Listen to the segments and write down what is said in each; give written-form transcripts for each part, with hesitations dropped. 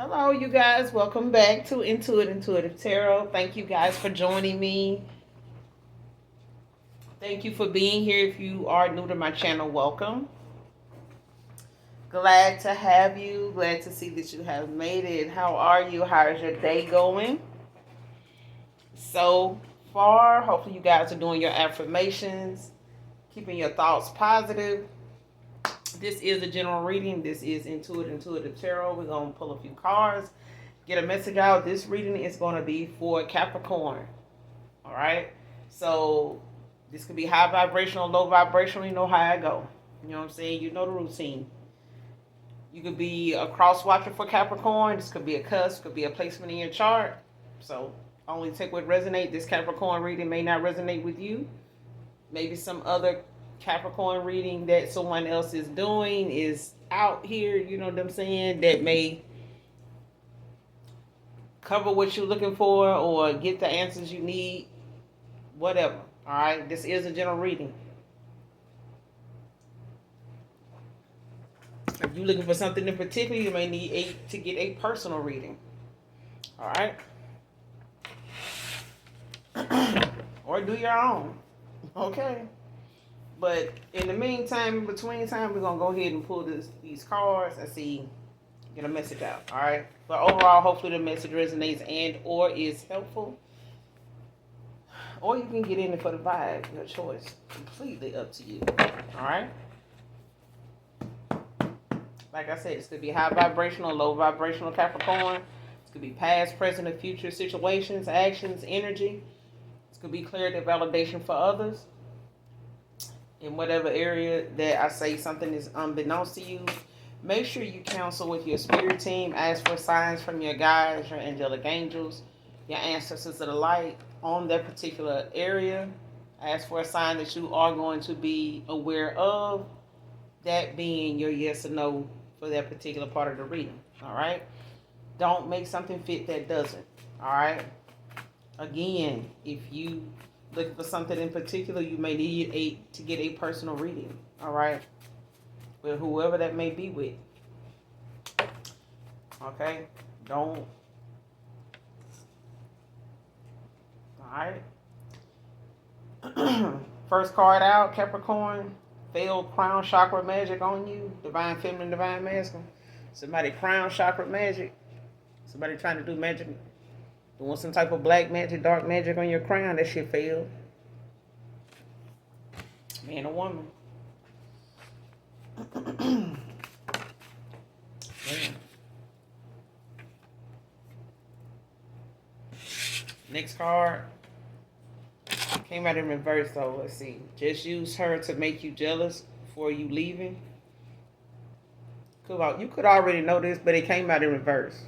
Hello, you guys. Welcome back to Intuitive Tarot. Thank you guys for joining me. Thank you for being here. If you are new to my channel, welcome. Glad to have you. Glad to see that you have made it. How are you? How is your day going? So far, hopefully you guys are doing your affirmations, keeping your thoughts positive. This is a general reading. This is Intuitive Tarot. We're going to pull a few cards, get a message out. This reading is going to be for Capricorn. All right. So this could be high vibrational, low vibrational. You know how I go. You know what I'm saying? You know the routine. You could be a cross watcher for Capricorn. This could be a cusp, could be a placement in your chart. So only take what resonates. This Capricorn reading may not resonate with you. Maybe some other Capricorn reading that someone else is doing is out here, you know what I'm saying, that may cover what you're looking for or get the answers you need, whatever. All right, this is a general reading. If you're looking for something in particular, you may need to get a personal reading. All right. Or do your own. Okay. But in the meantime, in between time, we're going to go ahead and pull these cards and see, get a message out. All right. But overall, hopefully the message resonates and or is helpful. Or you can get in it for the vibe. Your choice. Completely up to you. All right. Like I said, this could be high vibrational, low vibrational Capricorn. This could be past, present, and future situations, actions, energy. This could be clarity, validation for others. In whatever area that I say something is unbeknownst to you, make sure you counsel with your spirit team. Ask for signs from your guides, your angelic angels, your ancestors of the light on that particular area. Ask for a sign that you are going to be aware of, that being your yes or no for that particular part of the reading. All right. Don't make something fit that doesn't. All right. Again, if you looking for something in particular, you may need to get a personal reading. All right. With whoever that may be with. Okay. Don't. All right. First card out, Capricorn. Failed crown chakra magic on you. Divine feminine, divine masculine. Somebody crown chakra magic. Somebody trying to do magic. Doing some type of black magic, dark magic on your crown. That shit failed. Man or woman. Next card. Came out in reverse though. Let's see. Just use her to make you jealous before you leaving. You could already know this, but it came out in reverse.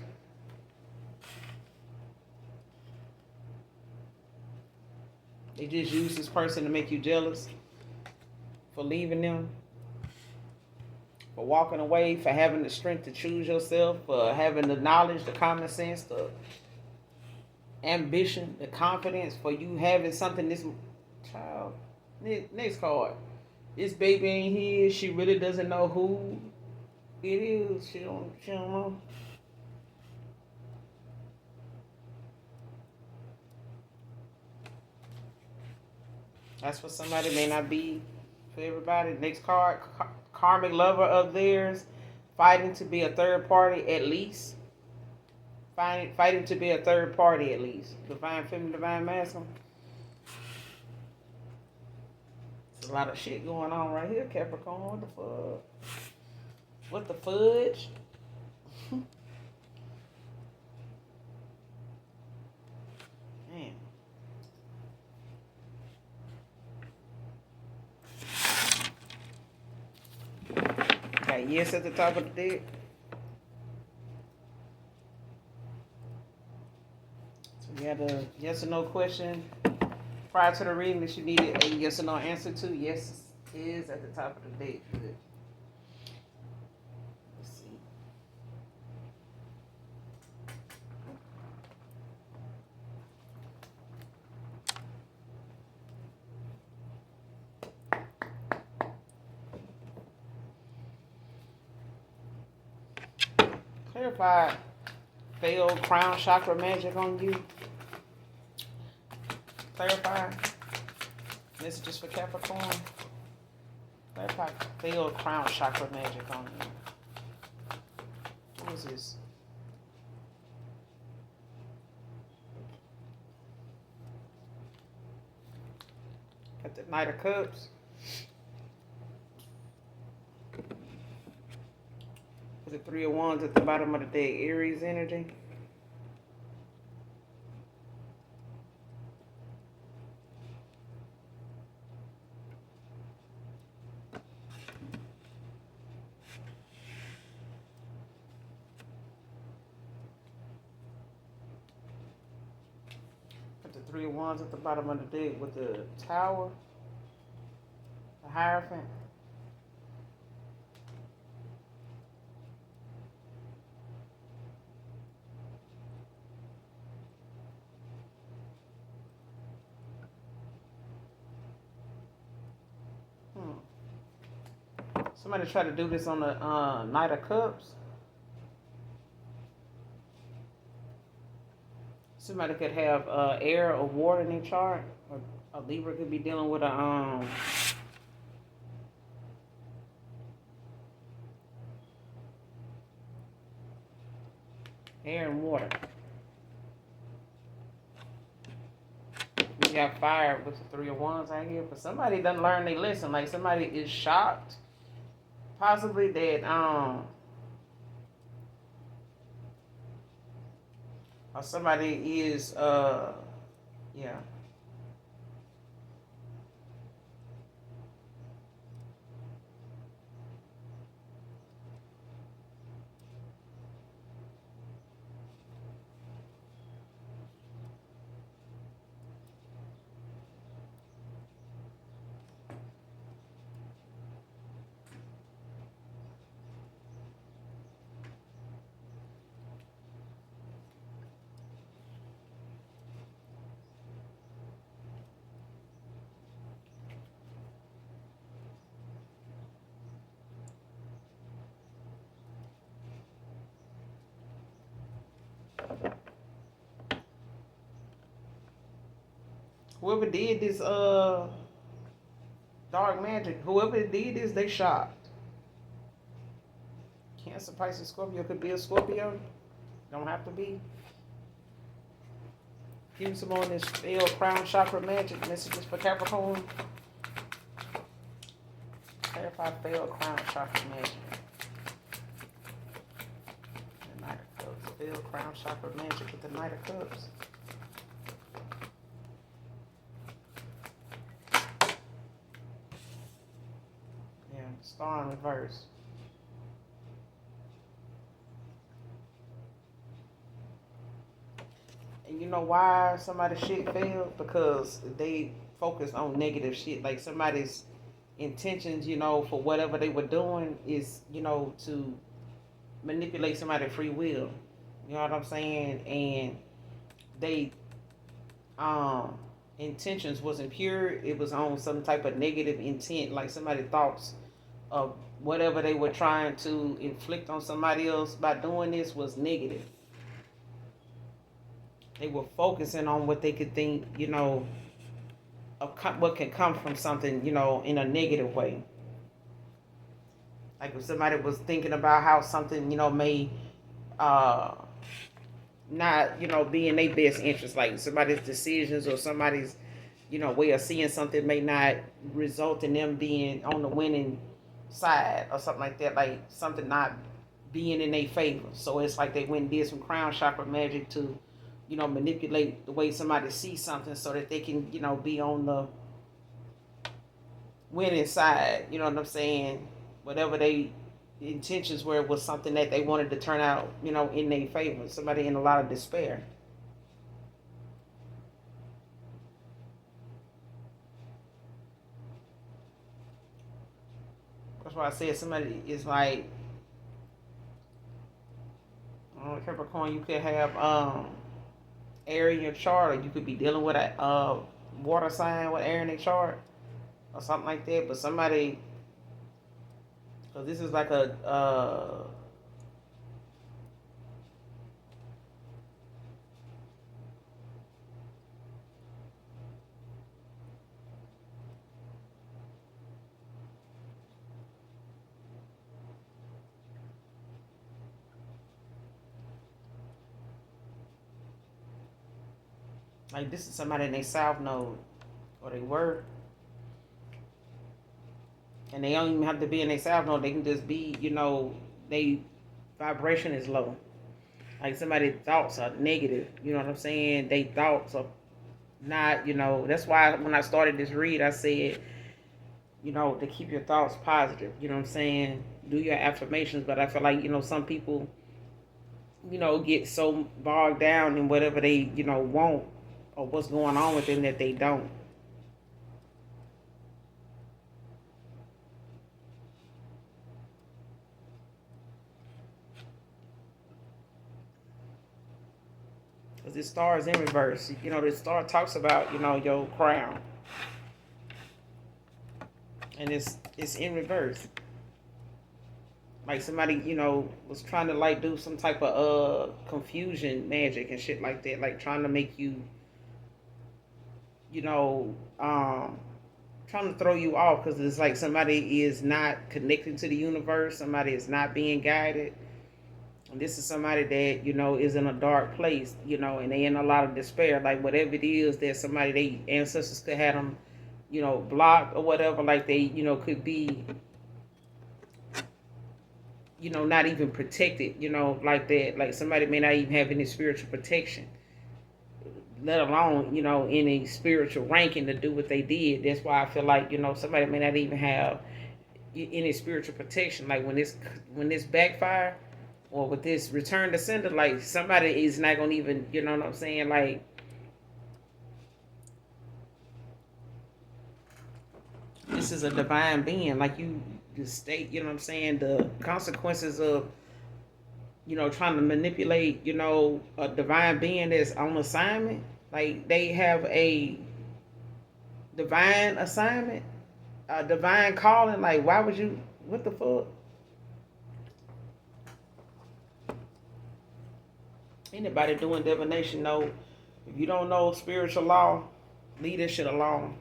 They just use this person to make you jealous for leaving them, for walking away, for having the strength to choose yourself, for having the knowledge, the common sense, the ambition, the confidence, for you having something. This child. Next card. This baby ain't here. She really doesn't know who it is. She don't know. That's for somebody, may not be for everybody. Next card, karmic lover of theirs, fighting to be a third party at least. Fighting to be a third party at least. Divine feminine, divine masculine. There's a lot of shit going on right here, Capricorn. What the fuck? What the fudge? Man. Got yes at the top of the deck. So we got a yes or no question prior to the reading that you needed a yes or no answer to. Yes is at the top of the deck. Good. Let's see. Clarify failed crown chakra magic on you. Clarify. Messages for Capricorn. Clarify failed crown chakra magic on you. What is this? Got the Knight of Cups. The Three of Wands at the bottom of the deck. Aries energy. Got the Three of Wands at the bottom of the deck with the Tower. The Hierophant. Somebody try to do this on the Knight of Cups. Somebody could have air or water in their chart. Or a Libra could be dealing with a air and water. We got fire with the Three of Wands out here, but somebody doesn't learn their lesson. Like somebody is shocked, possibly that or somebody is yeah. Whoever did this dark magic, whoever did this, they shocked. Cancer, Pisces, Scorpio could be a Scorpio. Don't have to be. Give me some on this failed crown chakra magic. Messages for Capricorn. Clarify failed crown chakra magic. The Knight of Cups. Failed crown chakra magic with the Knight of Cups. Yeah, star in reverse. And you know why somebody's shit failed? Because they focused on negative shit. Like somebody's intentions, for whatever they were doing is, to manipulate somebody's free will. You know what I'm saying? And they intentions wasn't pure. It was on some type of negative intent. Like somebody thoughts of whatever they were trying to inflict on somebody else by doing this was negative. They were focusing on what they could think, of what can come from something, in a negative way. Like if somebody was thinking about how something, may not, be in their best interest, like somebody's decisions or somebody's, way of seeing something may not result in them being on the winning side or something like that, like something not being in their favor. So it's like they went and did some crown chakra magic to, manipulate the way somebody sees something so that they can, be on the winning side. You know what I'm saying? Whatever they intentions were was something that they wanted to turn out, in their favor. Somebody in a lot of despair. That's why I said somebody is like, Capricorn, you could have air in your chart, or you could be dealing with a water sign with air in their chart or something like that. But somebody, because this is like a Like this is somebody in their south node, or they were, and they don't even have to be in their south node. They can just be, they vibration is low. Like somebody's thoughts are negative. You know what I'm saying? They thoughts are not. That's why when I started this read, I said, to keep your thoughts positive. You know what I'm saying? Do your affirmations, but I feel like some people, get so bogged down in whatever they want or what's going on with them that they don't. Because this star is in reverse. This star talks about, your crown. And it's in reverse. Like somebody, was trying to like do some type of confusion magic and shit like that. Like trying to make you, trying to throw you off because it's like somebody is not connecting to the universe. Somebody is not being guided. And this is somebody that, is in a dark place, and they in a lot of despair. Like whatever it is that somebody, they ancestors could have them, blocked or whatever. Like they, could be, not even protected, like that. Like somebody may not even have any spiritual protection, let alone, any spiritual ranking to do what they did. That's why I feel like, somebody may not even have any spiritual protection. Like when this backfire or with this return to sender, like somebody is not going to even, you know what I'm saying? Like, this is a divine being. Like you just state, you know what I'm saying? The consequences of, trying to manipulate, a divine being that's on assignment. Like they have a divine assignment, a divine calling. Like why would you? What the fuck? Anybody doing divination know? If you don't know spiritual law, leave this shit alone.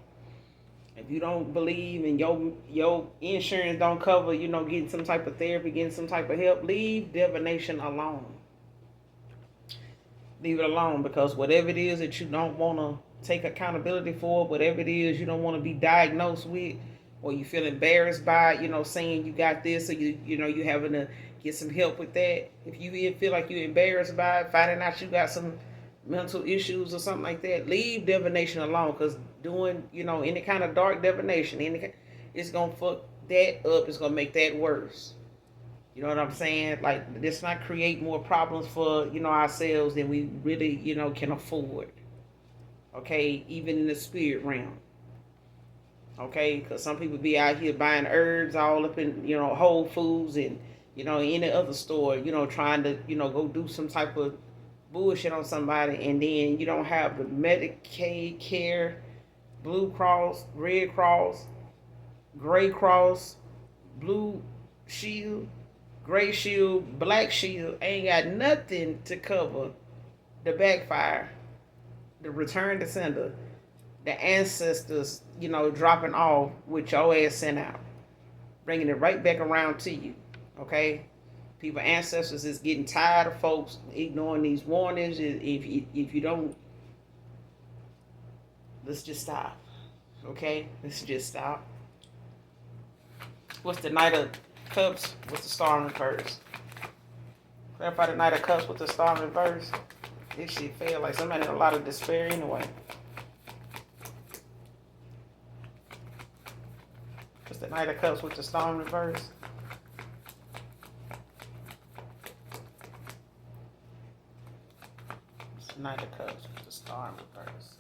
If you don't believe and your insurance don't cover, getting some type of therapy, getting some type of help, leave divination alone. Leave it alone, because whatever it is that you don't want to take accountability for, whatever it is you don't want to be diagnosed with, or you feel embarrassed by, saying you got this, or you having to get some help with that. If you feel like you're embarrassed by it, finding out you got some mental issues or something like that, leave divination alone. Because doing, any kind of dark divination, it's gonna fuck that up. It's gonna make that worse. You know what I'm saying? Like, let's not create more problems for, ourselves than we really, can afford. Okay? Even in the spirit realm. Okay? Because some people be out here buying herbs all up in, Whole Foods and, any other store, trying to, go do some type of bullshit on somebody. And then you don't have the Medicaid care, Blue Cross, Red Cross, Gray Cross, Blue Shield, Gray Shield, Black Shield. Ain't got nothing to cover the backfire, the return to sender, the ancestors, dropping off with your ass sent out, bringing it right back around to you. Okay, people, ancestors is getting tired of folks ignoring these warnings. If you don't, let's just stop. Okay, let's just stop. What's the Knight of Cups with the Star in reverse? Clarify the Knight of Cups with the Star in reverse. This shit failed. Like somebody in a lot of despair anyway. What's the Knight of Cups with the Star in reverse? What's the Knight of Cups with the Star in reverse?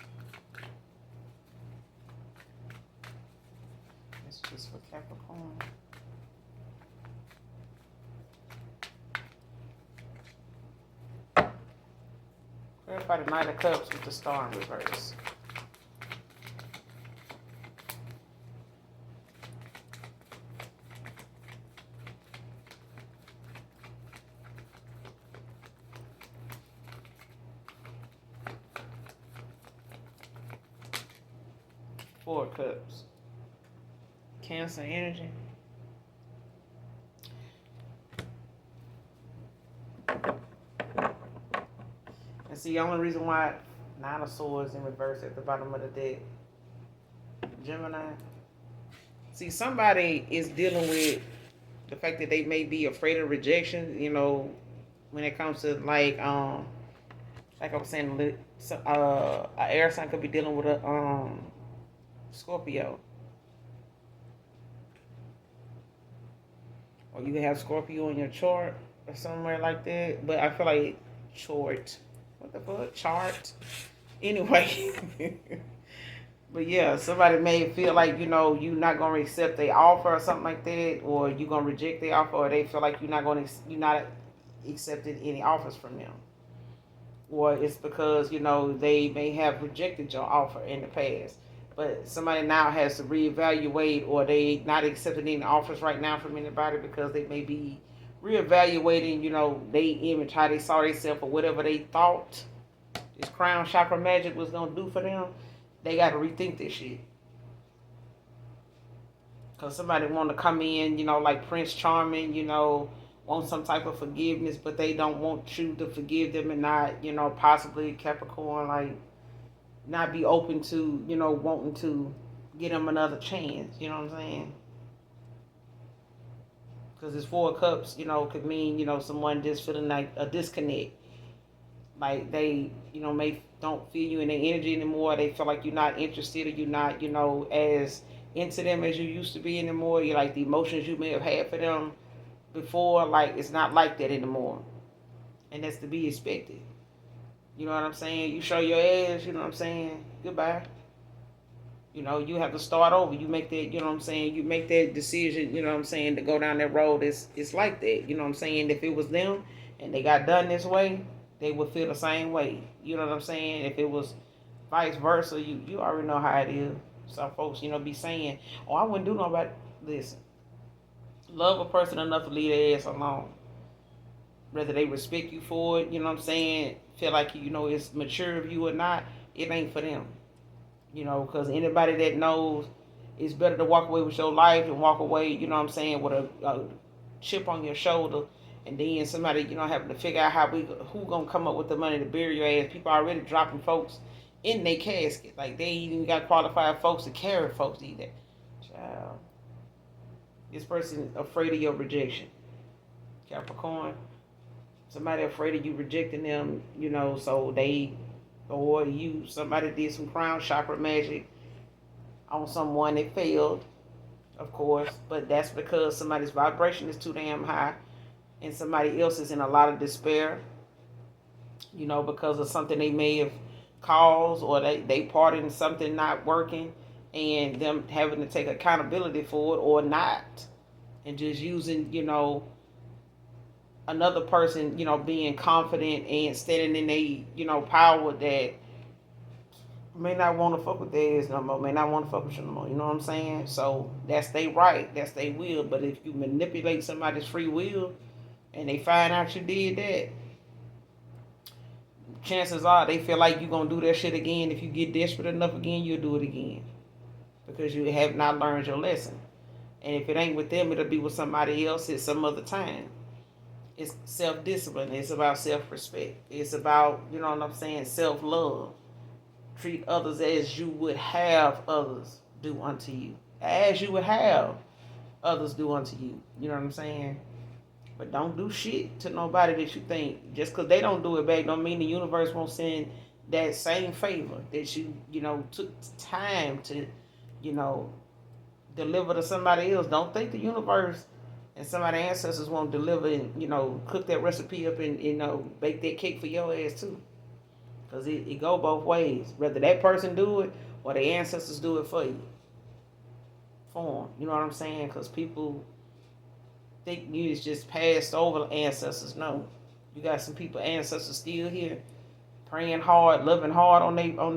It's just for Capricorn. Clarify the Knight of Cups with the Star in reverse. Four of Cups. Cancer energy. And see, the only reason why Nine of Swords in reverse at the bottom of the deck. Gemini. See, somebody is dealing with the fact that they may be afraid of rejection, when it comes to like I was saying, an air sign could be dealing with a Scorpio. Or you can have Scorpio in your chart or somewhere like that. But I feel like chart. What the fuck? Chart. Anyway. But yeah, somebody may feel like, you're not gonna accept their offer or something like that, or you're gonna reject their offer, or they feel like you're not accepting any offers from them. Or it's because, they may have rejected your offer in the past. But somebody now has to reevaluate, or they not accepting any offers right now from anybody because they may be reevaluating, their image, how they saw themselves, or whatever they thought this crown chakra magic was going to do for them. They got to rethink this shit. Because somebody want to come in, like Prince Charming, want some type of forgiveness, but they don't want you to forgive them, and not, possibly Capricorn, like, not be open to, wanting to get them another chance. You know what I'm saying? Because this Four of Cups, could mean, someone just feeling like a disconnect. Like they, may don't feel you in their energy anymore. They feel like you're not interested, or you're not, as into them as you used to be anymore. You're like, the emotions you may have had for them before, like, it's not like that anymore. And that's to be expected. You know what I'm saying? You show your ass, you know what I'm saying? Goodbye. You have to start over. You make that, you know what I'm saying? You make that decision, you know what I'm saying, to go down that road. It's like that. You know what I'm saying? If it was them and they got done this way, they would feel the same way. You know what I'm saying? If it was vice versa, you already know how it is. Some folks, be saying, oh, I wouldn't do nobody. Listen, love a person enough to leave their ass alone. Whether they respect you for it, you know what I'm saying, feel like, it's mature of you or not, it ain't for them. Because anybody that knows it's better to walk away with your life and walk away, you know what I'm saying, with a chip on your shoulder, and then somebody, having to figure out who gonna come up with the money to bury your ass. People already dropping folks in their casket. Like, they ain't even got qualified folks to carry folks either. Child. This person afraid of your rejection. Capricorn. Somebody afraid of you rejecting them, so somebody did some crown chakra magic on someone that failed, of course, but that's because somebody's vibration is too damn high, and somebody else is in a lot of despair, because of something they may have caused, or they part in something not working, and them having to take accountability for it or not, and just using, another person, being confident and standing in their, power, that may not want to fuck with theirs no more, may not want to fuck with you no more. You know what I'm saying? So that's their right, that's their will. But if you manipulate somebody's free will and they find out you did that, chances are they feel like you're going to do that shit again. If you get desperate enough again, you'll do it again. Because you have not learned your lesson. And if it ain't with them, it'll be with somebody else at some other time. It's self-discipline. It's about self-respect. It's about, you know what I'm saying, self-love. Treat others as you would have others do unto you. As you would have others do unto you. You know what I'm saying? But don't do shit to nobody that you think, just because they don't do it back, don't mean the universe won't send that same favor that you, took time to, deliver to somebody else. Don't think the universe and somebody's ancestors won't deliver and, cook that recipe up and, bake that cake for your ass too. Because it go both ways. Whether that person do it or the ancestors do it for you. For them. You know what I'm saying? Because people think you is just passed over ancestors. No. You got some people, ancestors still here. Praying hard, loving hard on they on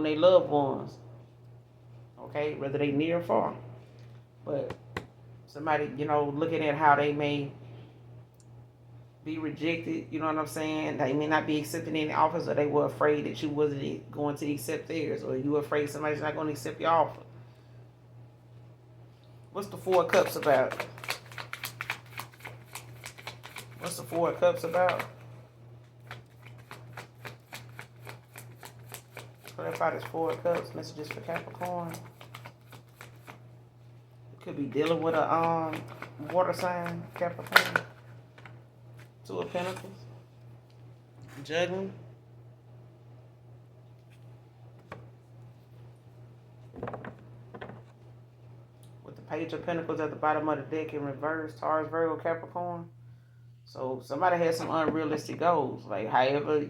their loved ones. Okay? Whether they near or far. But somebody, looking at how they may be rejected, you know what I'm saying? They may not be accepting any offers, or they were afraid that you wasn't going to accept theirs, or you were afraid somebody's not going to accept your offer. What's the Four of Cups about? What's the Four of Cups about? clarify this Four of Cups. Messages for Capricorn. Could be dealing with a water sign, Capricorn. Two of Pentacles. Juggling. With the Page of Pentacles at the bottom of the deck in reverse. Taurus, Virgo, Capricorn. So somebody had some unrealistic goals. Like however,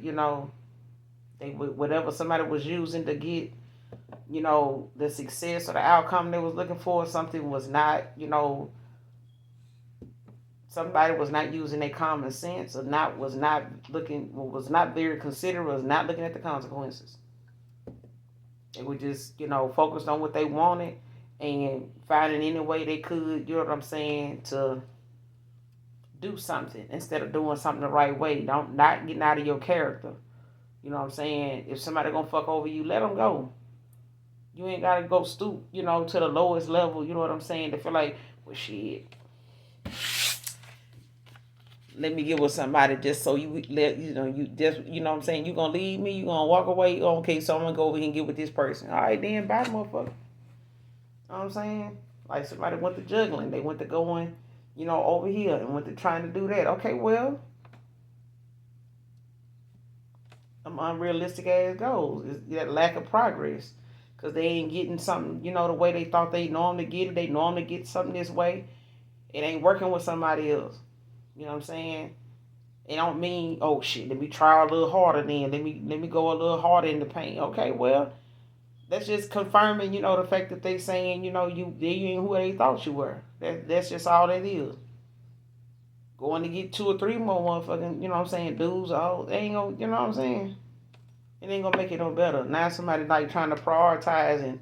whatever somebody was using to get, the success or the outcome they was looking for, something was not, somebody was not using their common sense, or was not very considerate, was not looking at the consequences. They were just, focused on what they wanted and finding any way they could, you know what I'm saying, to do something instead of doing something the right way. Not getting out of your character. You know what I'm saying? If somebody gonna fuck over you, let them go. You ain't gotta go stoop, to the lowest level. You know what I'm saying? To feel like, well, shit. Let me get with somebody just so you let you just what I'm saying. You gonna leave me? You gonna walk away? Okay, so I'm gonna go over here and get with this person. All right, then bye, motherfucker. You know what I'm saying? Like somebody went to juggling. They went to going, over here and went to trying to do that. Okay, well, them unrealistic ass goals is that lack of progress. Because they ain't getting something, the way they thought they normally get it. They normally get something this way. It ain't working with somebody else. You know what I'm saying? It don't mean, oh shit, let me try a little harder then. Let me go a little harder in the paint. Okay, well, that's just confirming, the fact that they saying, you ain't who they thought you were. That's just all that is. Going to get 2 or 3 more motherfucking, dudes, they ain't gonna, you know what I'm saying? It ain't gonna make it no better. Now somebody like trying to prioritize and,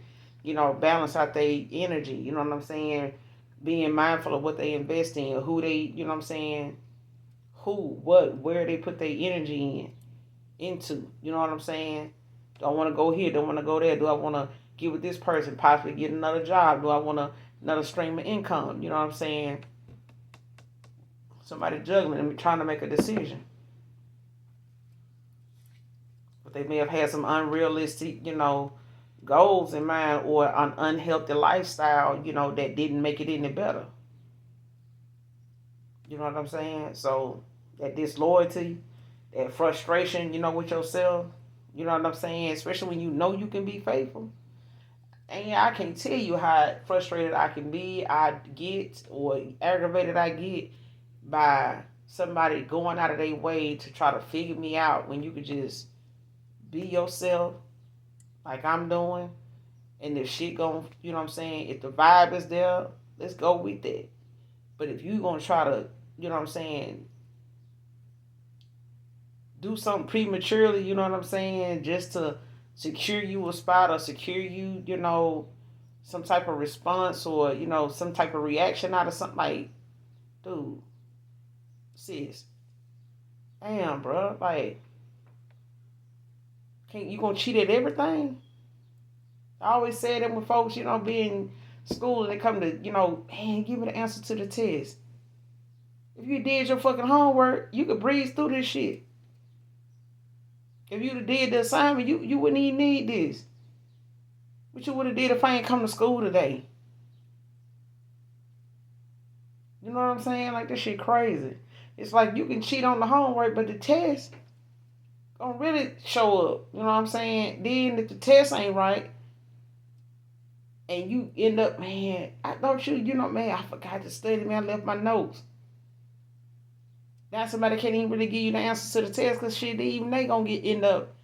balance out their energy, you know what I'm saying? Being mindful of what they invest in, who they, you know what I'm saying? Where they put their energy into, you know what I'm saying? Do I want to go here? Do I want to go there? Do I want to get with this person, possibly get another job? Do I want another stream of income? You know what I'm saying? Somebody juggling and trying to make a decision. But they may have had some unrealistic, goals in mind, or an unhealthy lifestyle, that didn't make it any better. You know what I'm saying? So that disloyalty, that frustration, with yourself, you know what I'm saying? Especially when you can be faithful. And I can't tell you how frustrated I can be, I get, or aggravated I get by somebody going out of their way to try to figure me out when you could just be yourself like I'm doing. And if shit gon', you know what I'm saying, if the vibe is there, let's go with it. But if you gonna try to, you know what I'm saying, do something prematurely, you know what I'm saying, just to secure you a spot or secure you, some type of response or, some type of reaction out of something, like, dude, sis, damn, bro, like, can't you gonna cheat at everything? I always say that when folks, be in school and they come to, man, give me the answer to the test. If you did your fucking homework, you could breeze through this shit. If you did the assignment, you wouldn't even need this. What you would have did if I ain't come to school today? You know what I'm saying? Like, this shit crazy. It's like you can cheat on the homework, but the test don't really show up. You know what I'm saying? Then if the test ain't right, and you end up, man, I thought man, I forgot to study, man, I left my notes. Now somebody can't even really give you the answers to the test because shit, even they gonna end up,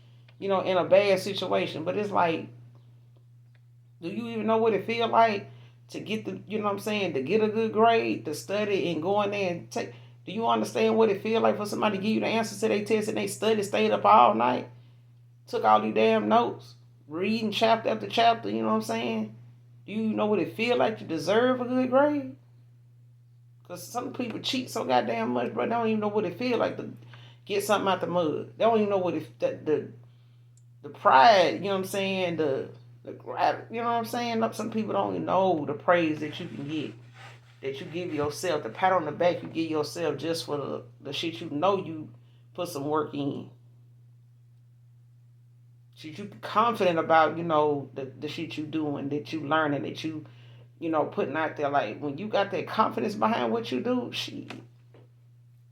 in a bad situation. But it's like, do you even know what it feel like to get the, you know what I'm saying, to get a good grade, to study and go in there and take, do you understand what it feel like for somebody to give you the answers to their test and they stayed up all night, took all these damn notes, reading chapter after chapter, you know what I'm saying? Do you know what it feel like to deserve a good grade? Because some people cheat so goddamn much, bro. They don't even know what it feel like to get something out the mud. They don't even know what the pride, you know what I'm saying, the gratitude, you know what I'm saying? Some people don't even know the praise that you can get, that you give yourself, the pat on the back you give yourself just for the shit you put some work in. Should you confident about, the shit you doing, that you learning, that you, putting out there. Like, when you got that confidence behind what you do, shit,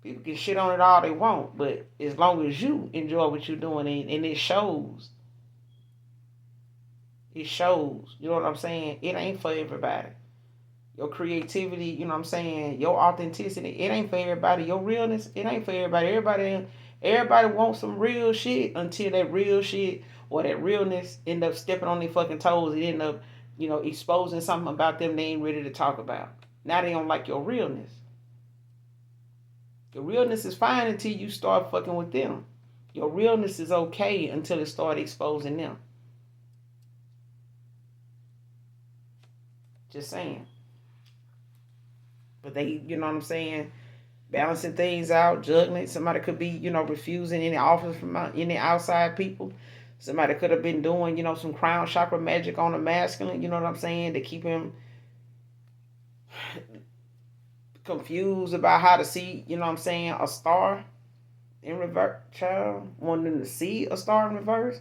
people can shit on it all they want, but as long as you enjoy what you're doing, and it shows. It shows. You know what I'm saying? It ain't for everybody. Your creativity, you know what I'm saying? Your authenticity, it ain't for everybody. Your realness, it ain't for everybody. Everybody wants some real shit until that real shit or that realness end up stepping on their fucking toes. It end up, exposing something about them they ain't ready to talk about. Now they don't like your realness. Your realness is fine until you start fucking with them. Your realness is okay until it start exposing them. Just saying. But they, you know what I'm saying, balancing things out, juggling. Somebody could be, refusing any offers from any outside people. Somebody could have been doing, some crown chakra magic on the masculine, you know what I'm saying, to keep him confused about how to see, you know what I'm saying, a star in reverse, child, wanting to see a star in reverse,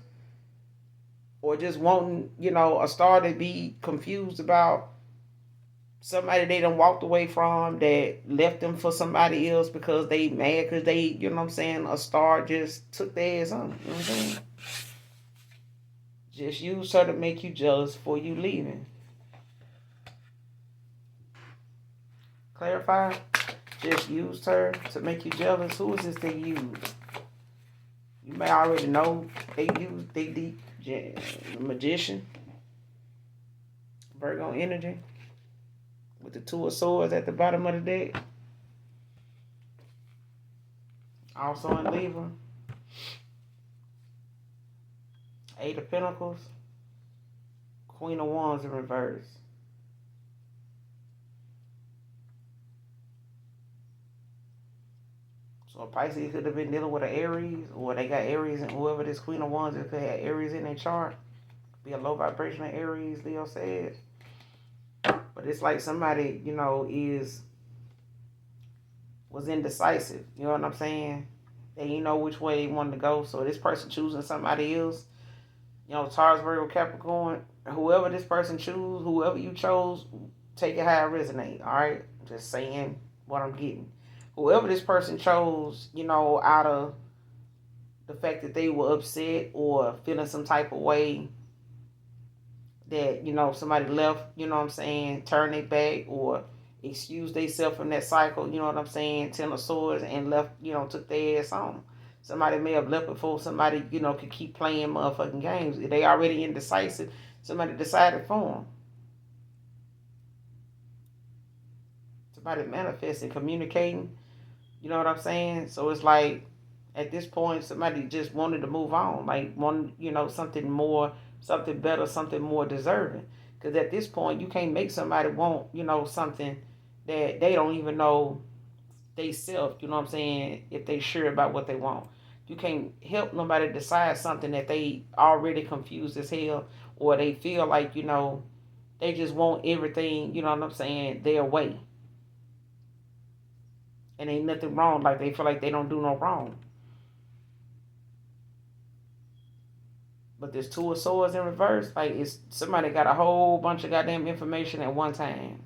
or just wanting, a star to be confused about somebody they done walked away from that left them for somebody else because they mad because they, you know what I'm saying, a star just took their ass on. You know what I'm saying? Just use her to make you jealous for you leaving. Clarify? Just used her to make you jealous. Who is this they use? You may already know they use they deep magician. Virgo energy. With the Two of Swords at the bottom of the deck. Also in Libra. Eight of Pentacles. Queen of Wands in reverse. So a Pisces could have been dealing with an Aries, or they got Aries, and whoever this Queen of Wands is could have Aries in their chart. Be a low vibrational Aries, Leo said. But it's like somebody, was indecisive. You know what I'm saying? They didn't know which way they wanted to go. So this person choosing somebody else, Taurus, Virgo, Capricorn, whoever this person choose, whoever you chose, take it how it resonate. All right, just saying what I'm getting. Whoever this person chose, out of the fact that they were upset or feeling some type of way that, somebody left, you know what I'm saying, turn their back or excuse themselves from that cycle, you know what I'm saying, Ten of Swords, and left, took their ass on. Somebody may have left before somebody, could keep playing motherfucking games. If they already indecisive, somebody decided for them. Somebody manifesting, communicating, you know what I'm saying? So it's like, at this point, somebody just wanted to move on. Like, something more, something better, something more deserving. Because at this point, you can't make somebody want, something that they don't even know they self, you know what I'm saying, if they sure about what they want. You can't help nobody decide something that they already confused as hell, or they feel like, they just want everything, you know what I'm saying, their way. And ain't nothing wrong. Like, they feel like they don't do no wrong. But this Two of Swords in reverse, like, it's somebody got a whole bunch of goddamn information at one time.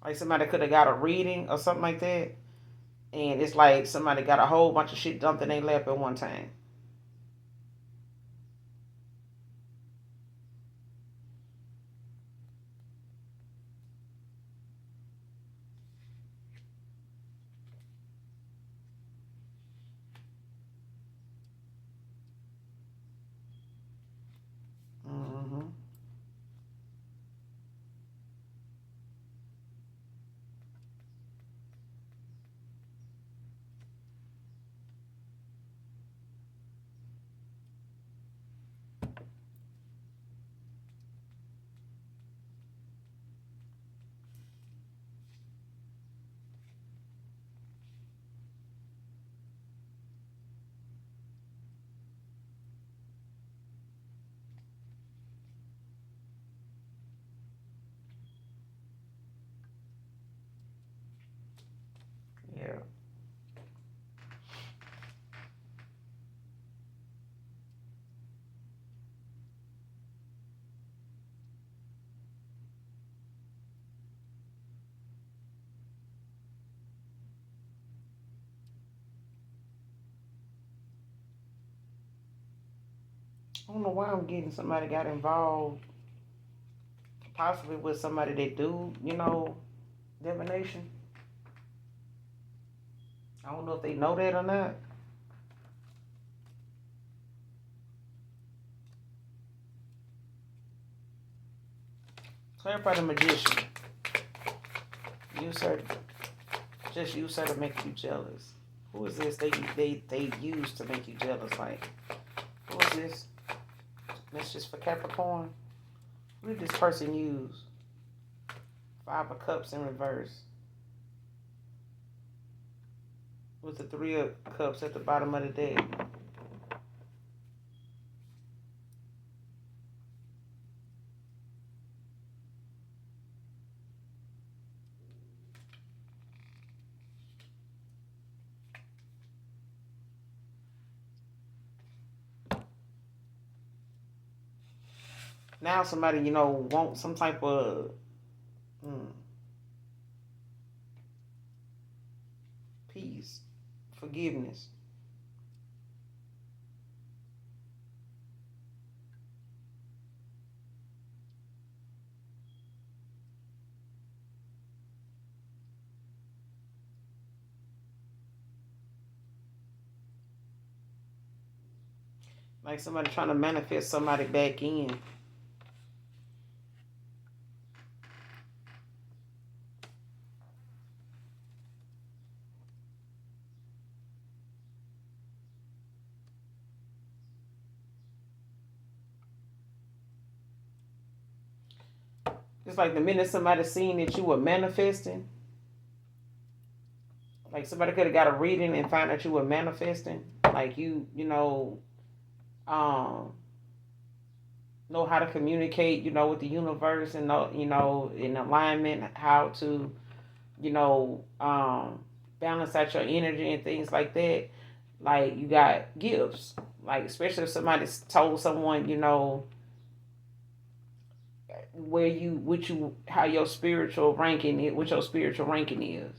Like, somebody could have got a reading or something like that. And it's like somebody got a whole bunch of shit dumped in their lap at one time. Mm-hmm. I don't know why I'm getting somebody got involved, possibly with somebody that do, divination. I don't know if they know that or not. Clarify the magician. Use her, just use her to make you jealous. Who is this they use to make you jealous? Like, who is this? That's just for Capricorn. Who did this person use? Five of Cups in reverse. With the Three of Cups at the bottom of the deck. Now somebody, wants some type of peace, forgiveness. Like somebody trying to manifest somebody back in. It's like the minute somebody seen that you were manifesting, like somebody could have got a reading and found that you were manifesting. Like um, know how to communicate, with the universe and know, in alignment, how to, balance out your energy and things like that. Like you got gifts. Like especially if somebody's told someone, where how your spiritual ranking is, what your spiritual ranking is.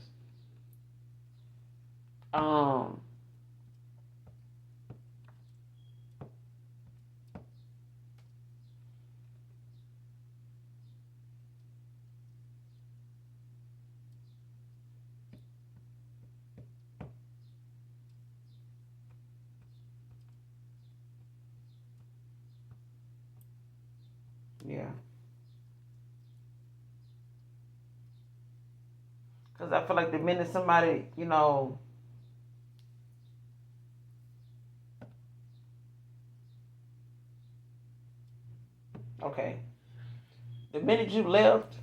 Um, yeah. Because I feel like the minute somebody, okay, the minute you left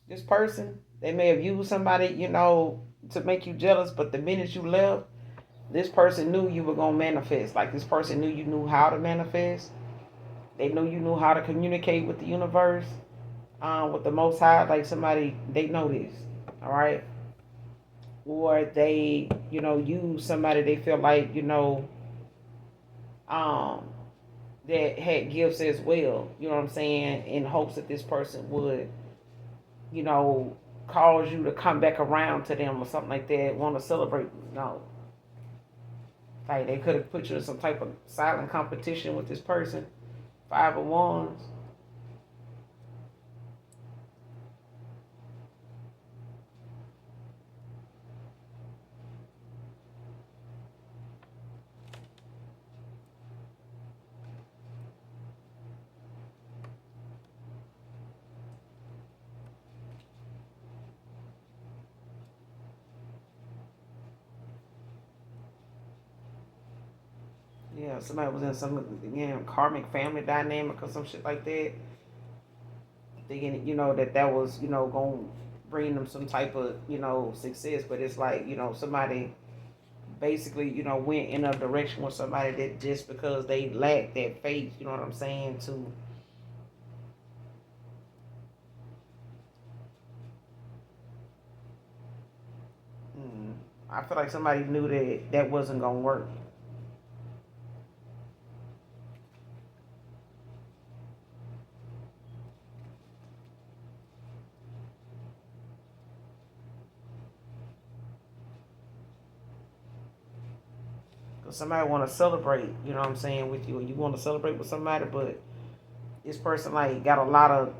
this person, they may have used somebody, to make you jealous, but the minute you left, this person knew you were going to manifest. Like this person knew you knew how to manifest. They knew you knew how to communicate with the universe, with the Most High. Like somebody, they know this, all right? Or they, use somebody they feel like, um, that had gifts as well, you know what I'm saying, in hopes that this person would, you know, cause you to come back around to them or something like that, want to celebrate. No. Like they could have put you in some type of silent competition with this person. Five of Wands. Yeah, somebody was in some, again, karmic family dynamic or some shit like that. Thinking, that was, going to bring them some type of, success. But it's like, somebody basically, went in a direction with somebody that just because they lacked that faith, you know what I'm saying, to I feel like somebody knew that that wasn't gonna work. Because somebody want to celebrate, you know what I'm saying, with you. And you want to celebrate with somebody, but this person, like, got a lot of,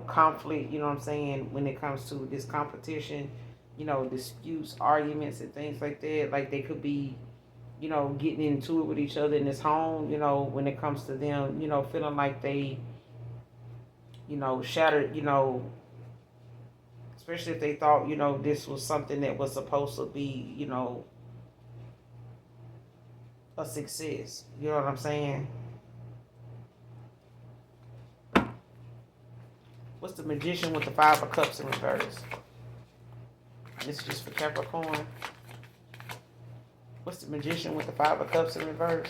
conflict, you know what I'm saying, when it comes to this competition, disputes, arguments, and things like that. Like, they could be, getting into it with each other in this home, when it comes to them, feeling like they, shattered, especially if they thought, this was something that was supposed to be, a success. You know what I'm saying? What's the Magician with the Five of Cups in reverse? This is just for Capricorn. What's the Magician with the Five of Cups in reverse?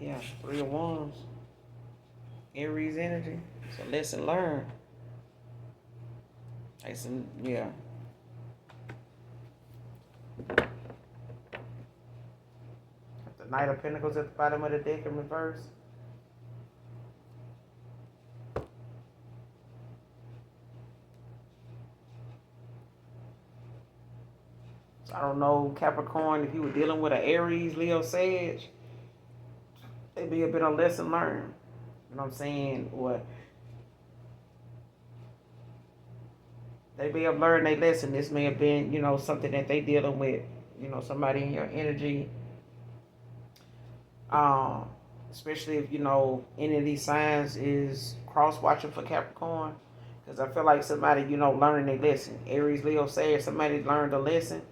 Yeah, Three of Wands. Aries energy. It's a lesson learned. Yeah. The Knight of Pentacles at the bottom of the deck in reverse. So I don't know, Capricorn, if you were dealing with an Aries, Leo, Sage, it'd be a bit of lesson learned. You know what I'm saying? Or they may have learned their lesson. This may have been, something that they dealing with, somebody in your energy. Especially if, any of these signs is cross-watching for Capricorn. Because I feel like somebody, learning their lesson. Aries, Leo, Sage, somebody learned a lesson,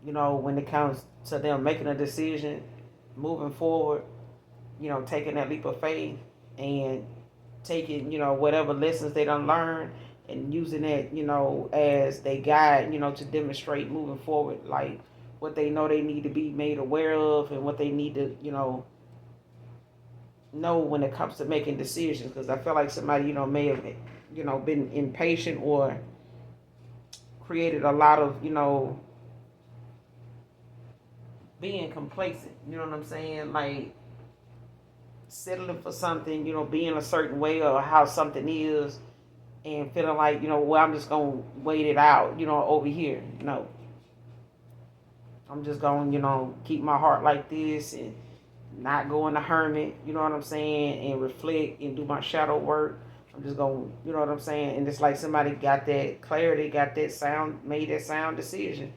when it comes to them making a decision, moving forward, taking that leap of faith and taking, whatever lessons they done learned and using it, as they guide, to demonstrate moving forward, like what they know they need to be made aware of and what they need to, know when it comes to making decisions. Because I feel like somebody, may have, been impatient or created a lot of, being complacent. You know what I'm saying? Like, settling for something, being a certain way or how something is, and feeling like, well, I'm just going to wait it out, over here. No. I'm just going to, keep my heart like this and not go in the hermit, you know what I'm saying, and reflect and do my shadow work. I'm just going, you know what I'm saying, and it's like somebody got that clarity, got that sound, made that sound decision.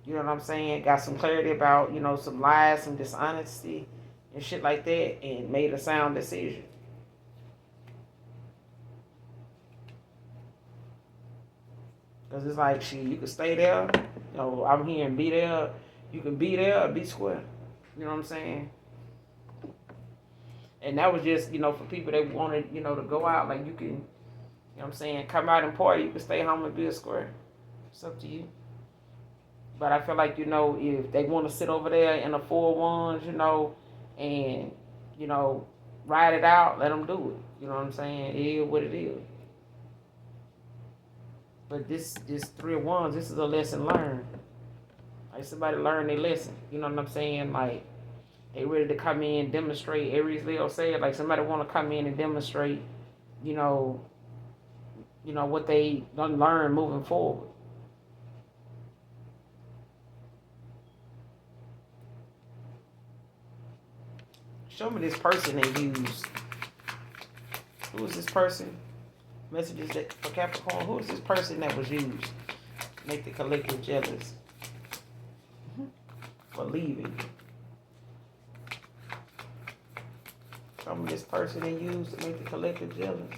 You know what I'm saying? Got some clarity about, some lies, some dishonesty and shit like that, and made a sound decision. Because it's like, shit, you can stay there. I'm here and be there. You can be there or be square. You know what I'm saying? And that was just, for people that wanted, to go out. Like, you can, you know what I'm saying, come out and party. You can stay home and be a square. It's up to you. But I feel like, if they want to sit over there in the Four of Wands, and, ride it out, let them do it. You know what I'm saying? It is what it is. But this Three of Wands, this is a lesson learned. Like, somebody learned their lesson. You know what I'm saying? Like, they ready to come in, demonstrate. Aries, Leo, said, like, somebody want to come in and demonstrate, what they done learn moving forward. Show me this person they used. Who is this person? Messages that for Capricorn. Who is this person that was used? Make the collective jealous. For leaving. Show me this person they used to make the collective jealous.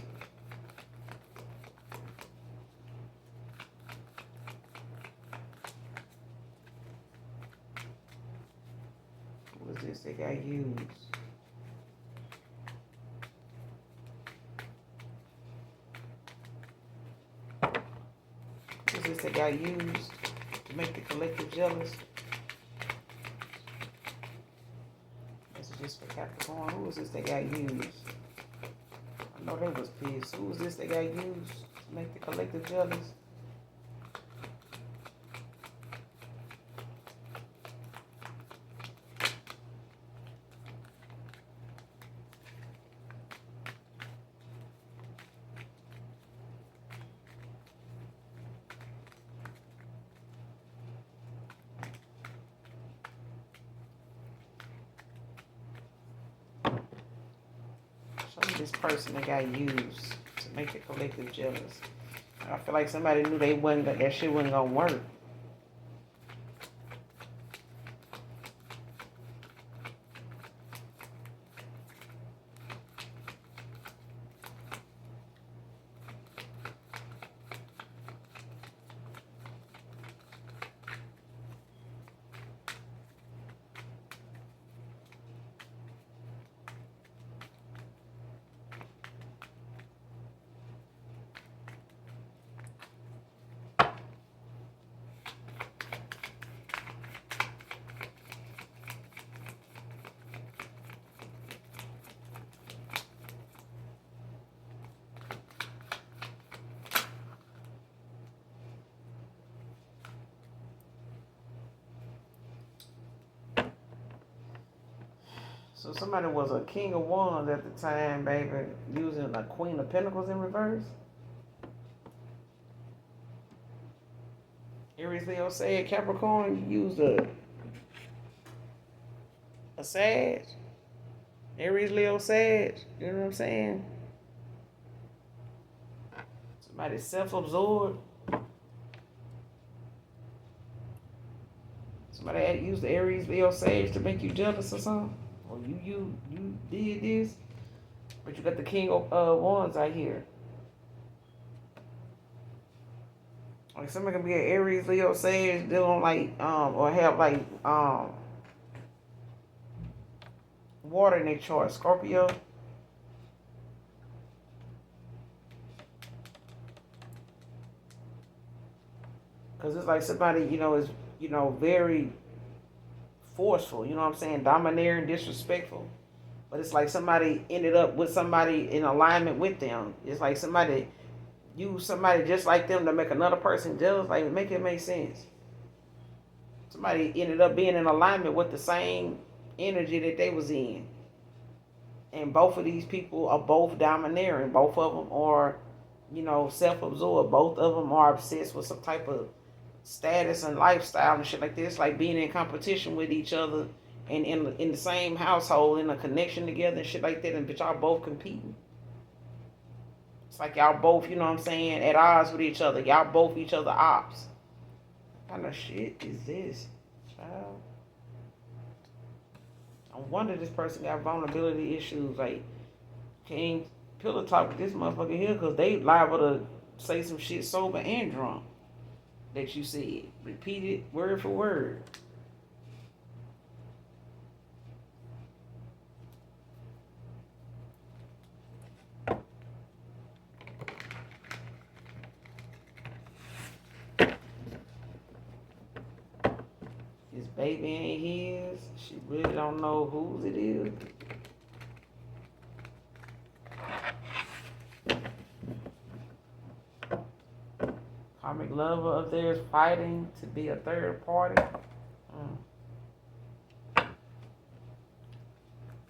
Who is this that got used? Who is this that got used to make the collective jealous? Just for Capricorn. Who was this that got used? I know they was pissed. Who was this that got used to make the collective jealous? This person that got used to make the collective jealous. I feel like somebody knew that shit wasn't gonna work. So somebody was a king of wands at the time, baby, using a queen of pentacles in reverse. Aries, Leo, Sag, Capricorn used a Sag. Aries, Leo, Sag. You know what I'm saying? Somebody self-absorbed. Somebody used the Aries, Leo, Sag to make you jealous or something. Or you did this. But you got the king of wands out here. Like somebody can be an Aries, Leo, Sag, dealing like or have like water in their chart. Scorpio. Because it's like somebody, is, very forceful, you know what I'm saying? Domineering, disrespectful. But it's like somebody ended up with somebody in alignment with them. It's like somebody used somebody just like them to make another person jealous. Like, make it make sense. Somebody ended up being in alignment with the same energy that they was in. And both of these people are both domineering. Both of them are, self-absorbed. Both of them are obsessed with some type of status and lifestyle and shit like this. Like being in competition with each other and in the same household, in a connection together and shit like that. And but y'all both competing. It's like y'all both, at odds with each other. Y'all both each other ops. What kind of shit is this, child? I wonder this person got vulnerability issues. Like, can't pillow talk with this motherfucker here because they liable to say some shit sober and drunk that you said. Repeat it word for word. His baby ain't his. She really don't know whose it is. Karmic lover of theirs fighting to be a third party.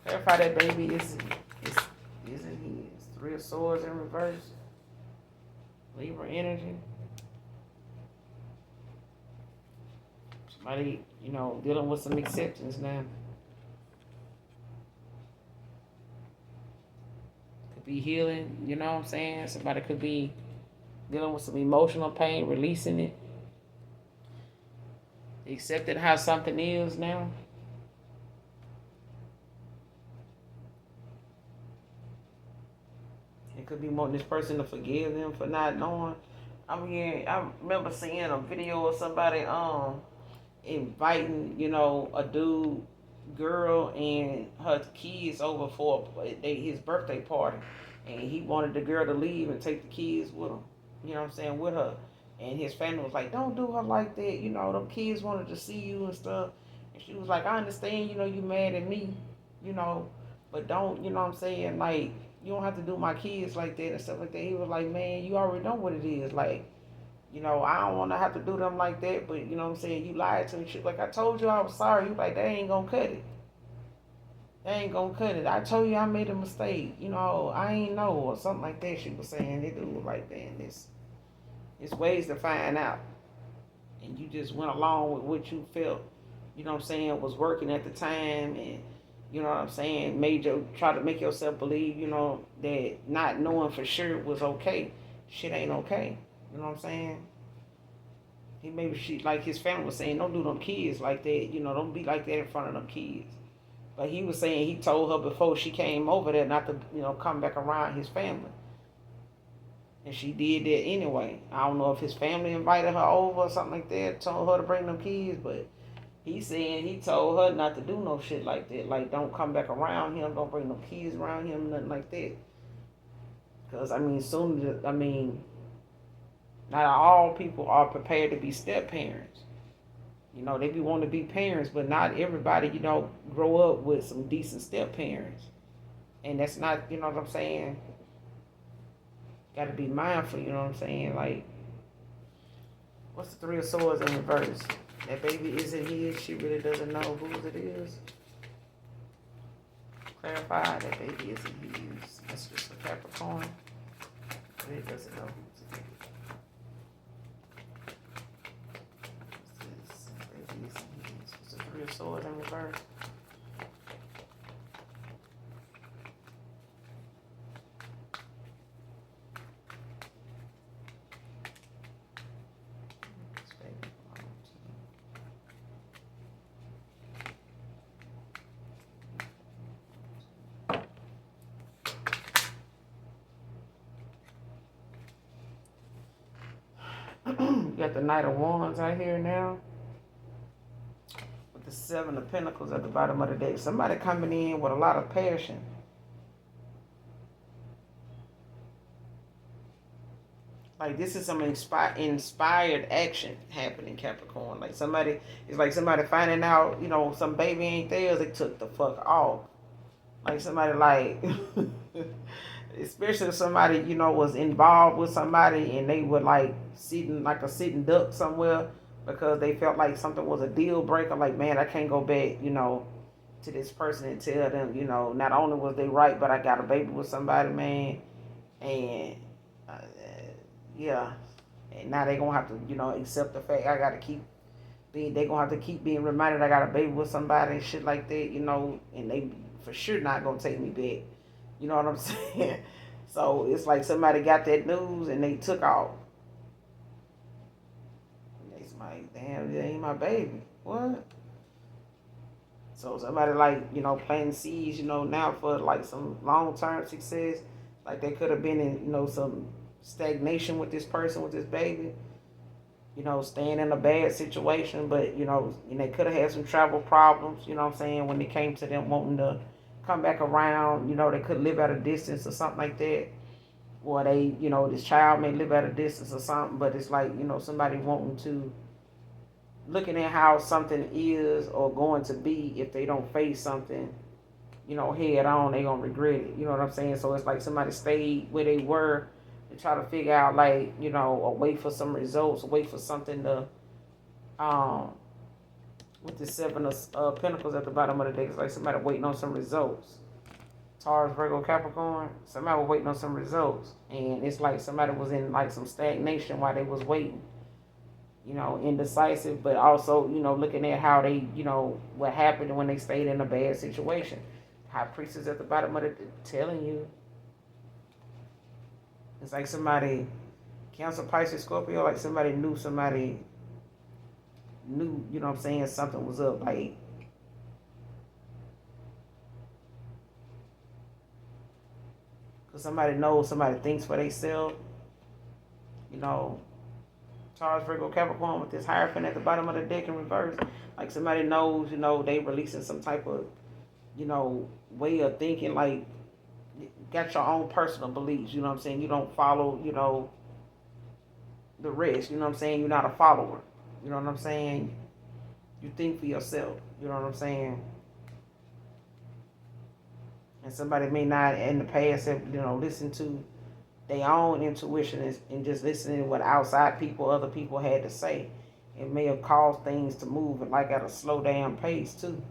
Clarify that baby isn't his. Three of Swords in reverse. Libra energy. Somebody, dealing with some acceptance now. Could be healing, you know what I'm saying? Somebody could be dealing with some emotional pain, releasing it. Accepting how something is now. It could be wanting this person to forgive them for not knowing. I remember seeing a video of somebody inviting, a dude, girl, and her kids over for his birthday party. And he wanted the girl to leave and take the kids with him. You know what I'm saying? With her. And his family was like, don't do her like that. Them kids wanted to see you and stuff. And she was like, I understand, you mad at me, but don't, you know what I'm saying? Like, you don't have to do my kids like that and stuff like that. He was like, man, you already know what it is. Like, I don't want to have to do them like that, but, you know what I'm saying? You lied to me. She was like, I told you I was sorry. You like, that ain't going to cut it. They ain't gonna cut it. I told you I made a mistake. I ain't know, or something like that. She was saying. It was like, man, it's ways to find out. And you just went along with what you felt, was working at the time. And You know what I'm saying? Try to make yourself believe, that not knowing for sure was okay. Shit ain't okay. You know what I'm saying? Like his family was saying, don't do them kids like that. Don't be like that in front of them kids. But he was saying he told her before she came over there not to, come back around his family. And she did that anyway. I don't know if his family invited her over or something like that, told her to bring them kids, but he's saying he told her not to do no shit like that. Like, don't come back around him, don't bring no kids around him, nothing like that. Because, not all people are prepared to be step parents. They be wanting to be parents, but not everybody, grow up with some decent step parents. And that's not, you know what I'm saying? Got to be mindful, you know what I'm saying? Like, what's the Three of Swords in reverse? That baby isn't his. She really doesn't know whose it is. Clarify that baby isn't his. That's just a Capricorn. Really doesn't know whose it is. Baby isn't his. What's the Three of Swords in reverse? You got the Knight of Wands out here now. With the Seven of Pentacles at the bottom of the deck. Somebody coming in with a lot of passion. Like, this is some inspired action happening, Capricorn. Like, somebody finding out, some baby ain't theirs, they took the fuck off. Like, somebody, like, especially if somebody, was involved with somebody and they were, like, sitting like a sitting duck somewhere because they felt like something was a deal breaker. Like, man, I can't go back, to this person and tell them, not only was they right, but I got a baby with somebody, man. And, yeah. And now they going to have to, accept the fact I got to keep being, they going to have to keep being reminded I got a baby with somebody and shit like that, and they for sure not going to take me back. You know what I'm saying? So it's like somebody got that news and they took off. It's like, damn, that ain't my baby. What? So somebody like, planting seeds, now for like some long-term success. Like they could have been in, some stagnation with this person, with this baby. Staying in a bad situation, but, and they could have had some travel problems, you know what I'm saying, when it came to them wanting to come back around, they could live at a distance or something like that. Or they, this child may live at a distance or something, but it's like, somebody wanting to, looking at how something is or going to be if they don't face something, head on, they gonna regret it. You know what I'm saying? So it's like somebody stayed where they were and try to figure out, like, or wait for some results, wait for something to, with the Seven of Pentacles at the bottom of the deck, it's like somebody waiting on some results. Taurus, Virgo, Capricorn, somebody was waiting on some results. And it's like somebody was in like some stagnation while they was waiting. Indecisive, but also, looking at how they, what happened when they stayed in a bad situation. High Priestess at the bottom of it telling you. It's like somebody, Cancer, Pisces, Scorpio, like somebody knew, you know what I'm saying, something was up. Like, because somebody knows, somebody thinks for themselves. Taurus, Virgo, Capricorn with this Hierophant at the bottom of the deck in reverse. Like somebody knows, they releasing some type of, way of thinking, like, got your own personal beliefs, you know what I'm saying? You don't follow, the rest, you know what I'm saying? You're not a follower, you know what I'm saying? You think for yourself, you know what I'm saying? And somebody may not in the past have, listened to their own intuition and just listening to what outside people, other people had to say. It may have caused things to move like at a slow down pace too.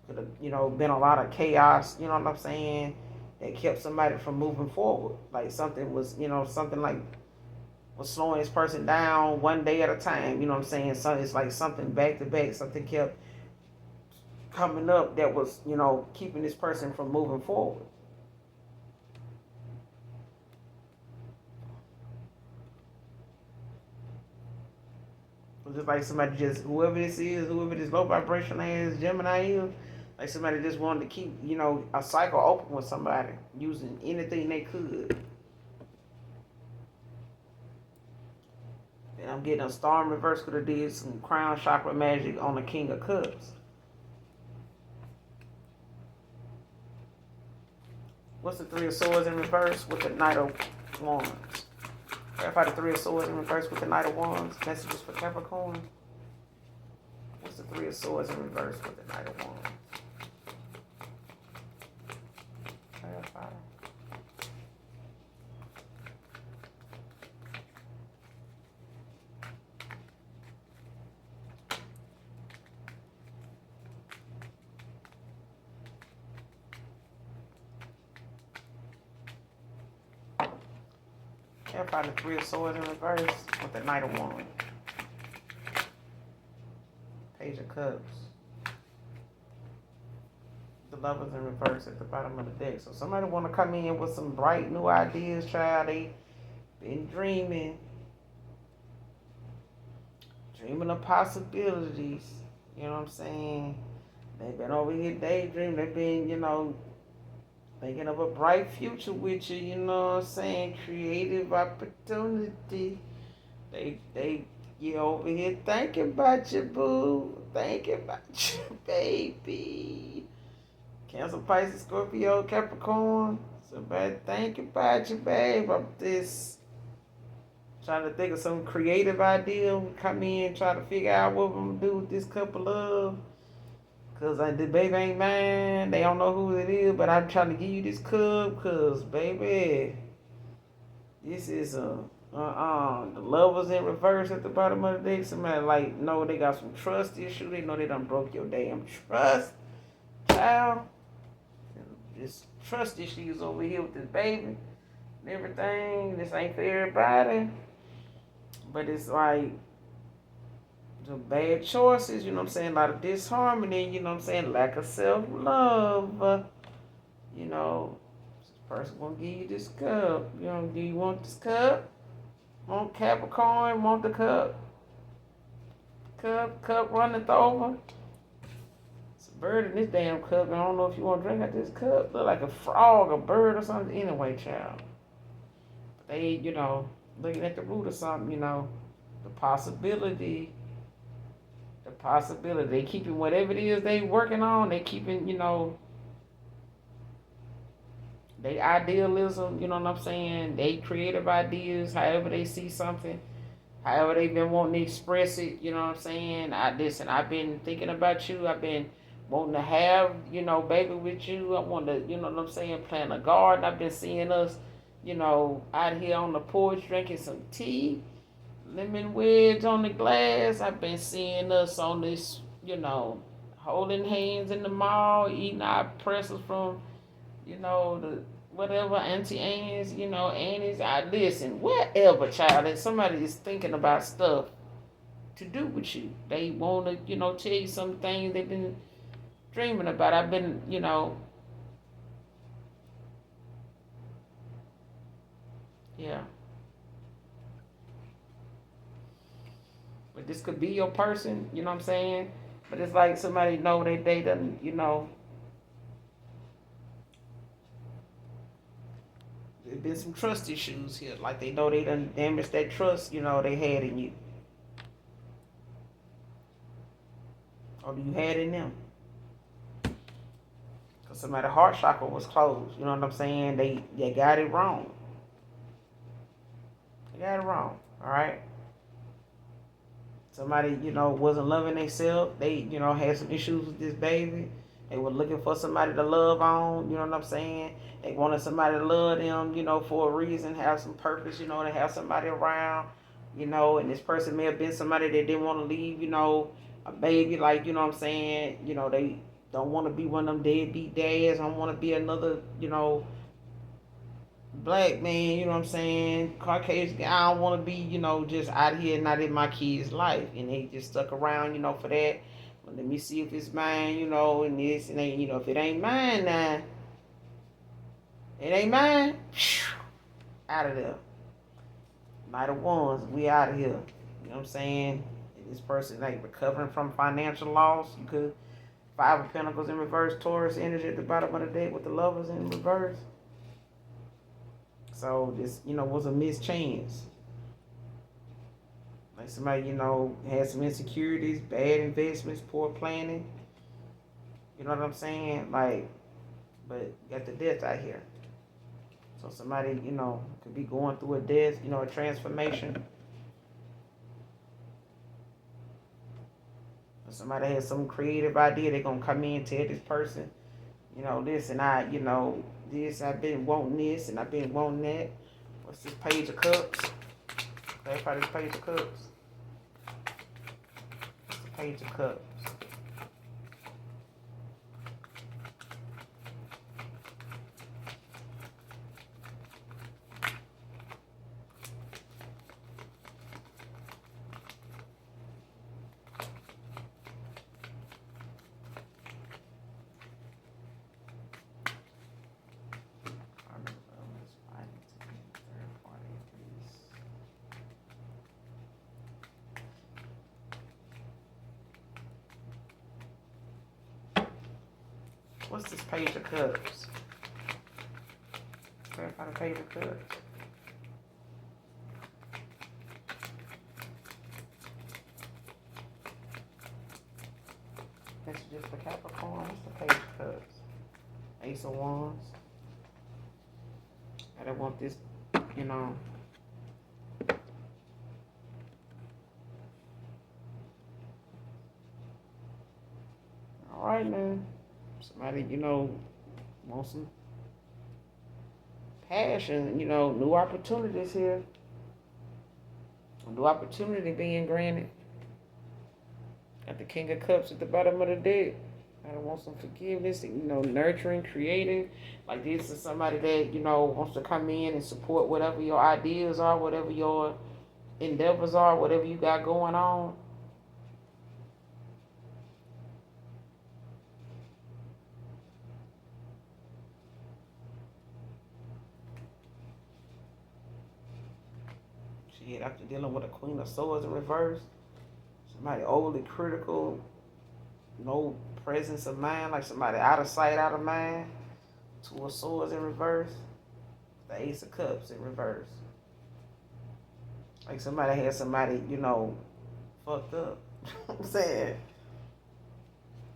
Could have, been a lot of chaos, you know what I'm saying, that kept somebody from moving forward. Like something was, something like was slowing this person down one day at a time, you know what I'm saying? So it's like something back to back, something kept coming up that was, keeping this person from moving forward. It's just like somebody just, whoever this is, whoever this low vibration is, Gemini is, like somebody just wanted to keep, a cycle open with somebody using anything they could. And I'm getting a star in reverse could have did some crown chakra magic on the King of Cups. What's the Three of Swords in reverse with the Knight of Wands? Clarify the Three of Swords in reverse with the Knight of Wands. Messages for Capricorn. What's the Three of Swords in reverse with the Knight of Wands? Clarify. Clarify the Three of Swords in reverse with the Knight of Wands. Page of Cups. The Lovers in reverse at the bottom of the deck. So somebody want to come in with some bright new ideas, child. They been dreaming of possibilities. You know what I'm saying? They've been over here daydreaming. They've been, thinking of a bright future with you. You know what I'm saying? Creative opportunity. They you over here thinking about you, boo. Thinking about you, baby. Cancer, Pisces, Scorpio, Capricorn. Somebody thinking about you, babe. I'm just trying to think of some creative idea. Come in, try to figure out what I'm going to do with this couple of. Because the baby ain't mine. They don't know who it is. But I'm trying to give you this cup. Because, baby, this is the Lovers in reverse at the bottom of the deck. Somebody know they got some trust issue. They know they done broke your damn trust, child. This trust issues over here with this baby and everything. This ain't for everybody. But it's like the bad choices, you know what I'm saying? A lot of disharmony, you know what I'm saying? Lack of self-love. This person gonna give you this cup. Do you want this cup? Want Capricorn? Want the cup? Cup runneth over. It's a bird in this damn cup. I don't know if you want to drink out this cup. Look like a frog, a bird or something. Anyway, child. But they, looking at the root of something, the possibility. They keeping whatever it is they working on. They keeping, they idealism, you know what I'm saying? They creative ideas, however they see something, however they've been wanting to express it, you know what I'm saying? I've been thinking about you. I've been wanting to have, baby with you. I want to, you know what I'm saying, plant a garden. I've been seeing us, out here on the porch drinking some tea, lemon wedge on the glass. I've been seeing us on this, holding hands in the mall, eating our pretzels from, the whatever, Auntie Anne's, Annie's. Listen, whatever, child, and somebody is thinking about stuff to do with you. They want to, tell you some things they've been dreaming about. I've been, yeah. But this could be your person, you know what I'm saying? But it's like somebody know that they done, there's been some trust issues here. Like they know they done damaged that trust, they had in you. Or you had in them. Because somebody's heart chakra was closed. You know what I'm saying? They got it wrong. They got it wrong. Alright? Somebody, wasn't loving themselves. They, had some issues with this baby. They were looking for somebody to love on, you know what I'm saying? They wanted somebody to love them, for a reason, have some purpose, to have somebody around, and this person may have been somebody that didn't want to leave, a baby, like, you know what I'm saying? They don't want to be one of them deadbeat dads. Don't want to be another, black man, you know what I'm saying? Caucasian, I don't want to be, just out here, not in my kid's life. And they just stuck around, for that. Well, let me see if it's mine, and this, and ain't, if it ain't mine now, it ain't mine, out of there. Knight of Wands, we out of here. You know what I'm saying? This person like recovering from financial loss. You could Five of Pentacles in reverse, Taurus energy at the bottom of the deck with the Lovers in reverse. So this, was a missed chance. Like somebody, had some insecurities, bad investments, poor planning. You know what I'm saying? Like, but got the death out here. So somebody, could be going through a death, a transformation. Or somebody has some creative idea, they're gonna come in and tell this person, listen, this, I've been wanting this and I've been wanting that. What's this Page of Cups? Clarify this Page of Cups. What's the Page of Cups? What's this Page of Cups? Clarify the Page of Cups. Messages for Capricorn. What's the Page of Cups? Ace of Wands. I don't want this, All right, man. Somebody, wants some passion, new opportunities here. A new opportunity being granted. Got the King of Cups at the bottom of the deck. I want some forgiveness, nurturing, creating. Like this is somebody that, wants to come in and support whatever your ideas are, whatever your endeavors are, whatever you got going on. Shit, after dealing with a Queen of Swords in reverse, somebody overly critical, no presence of mind, like somebody out of sight, out of mind. Two of Swords in reverse, the Ace of Cups in reverse. Like somebody had somebody, fucked up. I'm saying.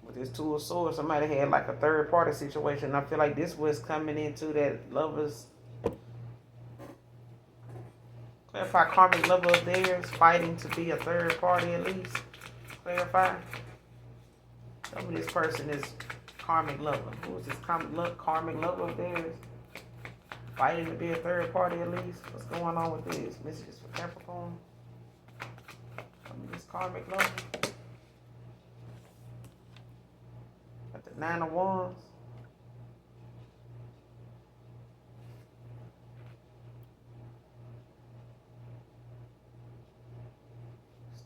With this Two of Swords, somebody had like a third party situation. I feel like this was coming into that lovers. Clarify karmic lover of theirs, fighting to be a third party at least. Clarify. Tell me this person is karmic lover. Who is this karmic lover of theirs? Fighting to be a third party at least. What's going on with this? Messages for Capricorn. Tell me this karmic lover. Got the Nine of Wands.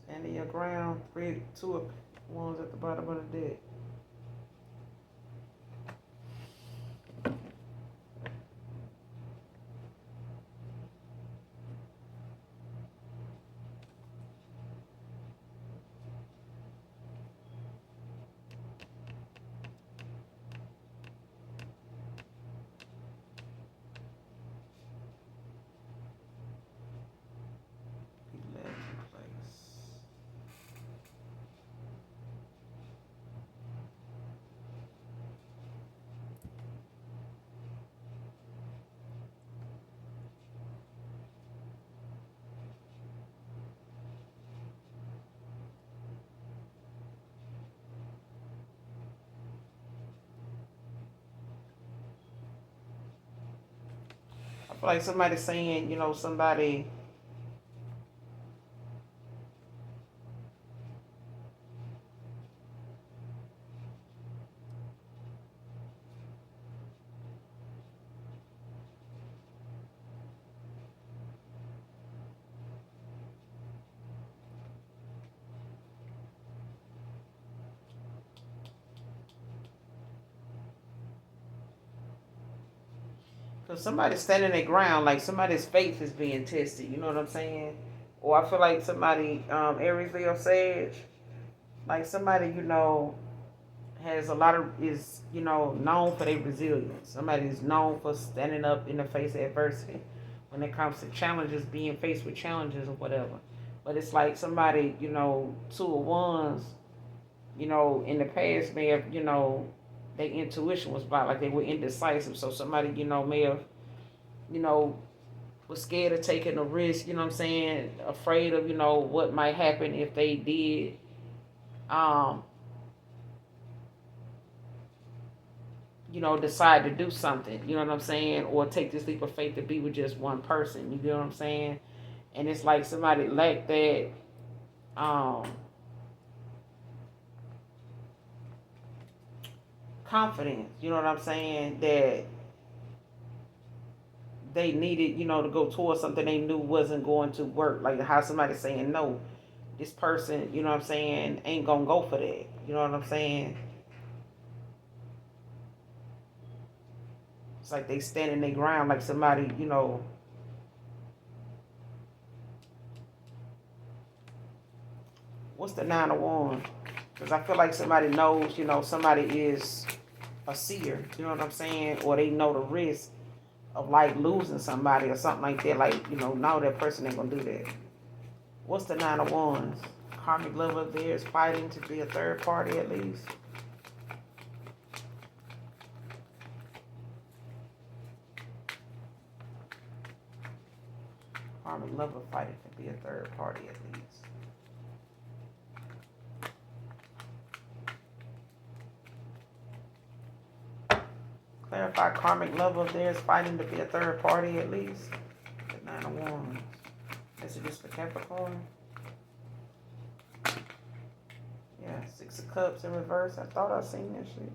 Standing your ground. Two of Wands at the bottom of the deck. I feel like somebody's saying, somebody Because somebody's standing their ground, like somebody's faith is being tested. You know what I'm saying? Or I feel like somebody, Aries, Leo, Sage, like somebody, has a lot of, is, known for their resilience. Somebody's known for standing up in the face of adversity when it comes to challenges, being faced with challenges or whatever. But it's like somebody, two of wands, in the past may have, their intuition was bad, like they were indecisive. So somebody, may have, you know, was scared of taking a risk, you know what I'm saying? Afraid of, what might happen if they did. Um, decide to do something, you know what I'm saying? Or take this leap of faith to be with just one person, you know what I'm saying? And it's like somebody lacked that confidence, you know what I'm saying? That they needed, to go towards something they knew wasn't going to work. Like how somebody saying, no, this person, you know what I'm saying, ain't gonna go for that. You know what I'm saying? It's like they standing their ground, like somebody, what's the 9 of Wands? Because I feel like somebody knows, somebody is a seer, you know what I'm saying? Or they know the risk of like losing somebody or something like that. Like, no, that person ain't gonna do that. What's the 9 of Wands? Karmic love of theirs fighting to be a third party at least. Karmic lover fighting to be a third party at least. Clarify karmic love of theirs fighting to be a third party at least. The 9 of Wands. Messages for Capricorn. Yeah, 6 of Cups in reverse. I thought I seen that shit.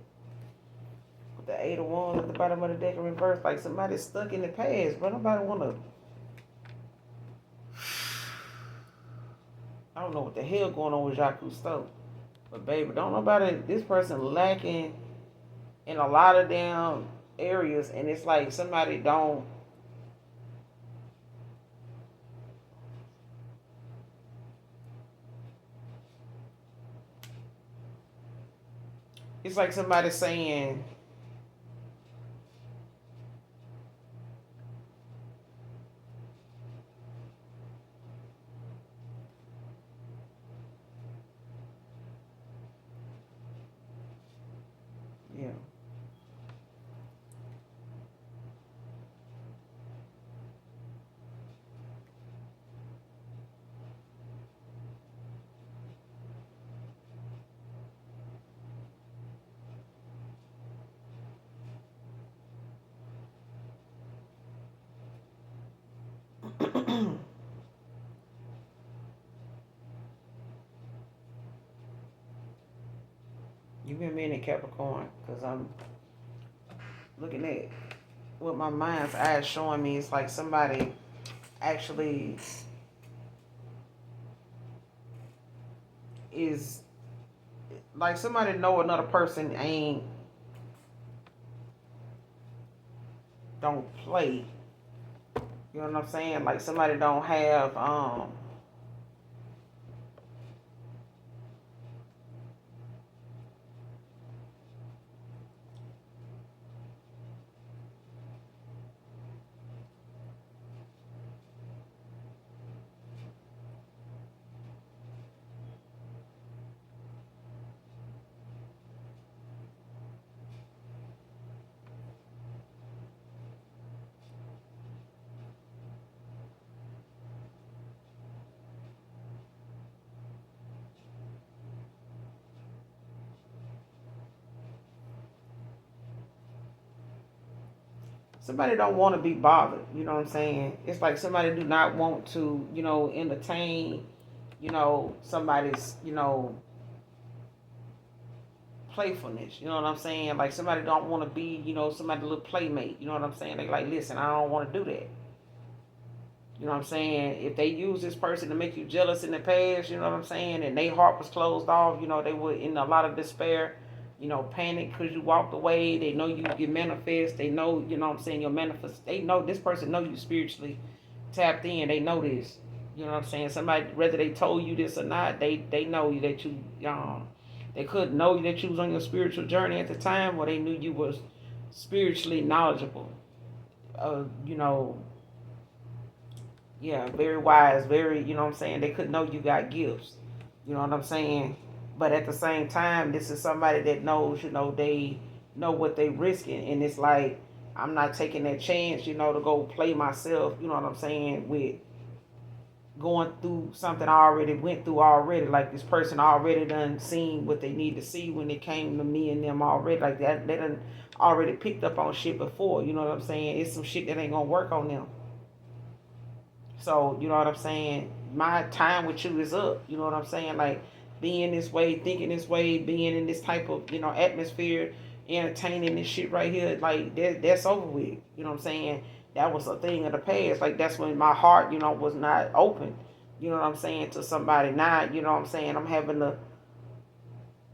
With the 8 of Wands at the bottom of the deck in reverse. Like somebody's stuck in the past, but nobody want to. I don't know what the hell going on with Jacques Cousteau. But baby, don't nobody, this person lacking in a lot of damn areas. And it's like somebody don't. It's like somebody saying, yeah. You've been meaning Capricorn, because I'm looking at what my mind's eye is showing me. It's like somebody actually is, like somebody know another person don't play. You know what I'm saying? Like somebody don't have somebody don't want to be bothered. You know what I'm saying? It's like somebody do not want to, entertain, somebody's, playfulness. You know what I'm saying? Like somebody don't want to be, somebody little playmate. You know what I'm saying? They like, listen, I don't want to do that. You know what I'm saying? If they use this person to make you jealous in the past, you know what I'm saying, and their heart was closed off, they were in a lot of despair, panic because you walked away. They know you manifest. They know, what I'm saying, your manifest. They know this person know you spiritually tapped in. They know this. You know what I'm saying? Somebody, whether they told you this or not, they know you that you they could know that you was on your spiritual journey at the time, or they knew you was spiritually knowledgeable. You know, yeah, very wise, very, what I'm saying? They could know you got gifts. You know what I'm saying? But at the same time, this is somebody that knows, they know what they risking. And it's like, I'm not taking that chance, to go play myself, you know what I'm saying, with going through something I already went through already. Like this person already done seen what they need to see when it came to me and them already. Like that, they done already picked up on shit before, you know what I'm saying? It's some shit that ain't gonna work on them. So, you know what I'm saying? My time with you is up. You know what I'm saying? Like being this way, thinking this way, being in this type of, atmosphere, entertaining this shit right here, like that's over with. You know what I'm saying? That was a thing of the past. Like that's when my heart, was not open. You know what I'm saying, to somebody. Now, you know what I'm saying, I'm having to,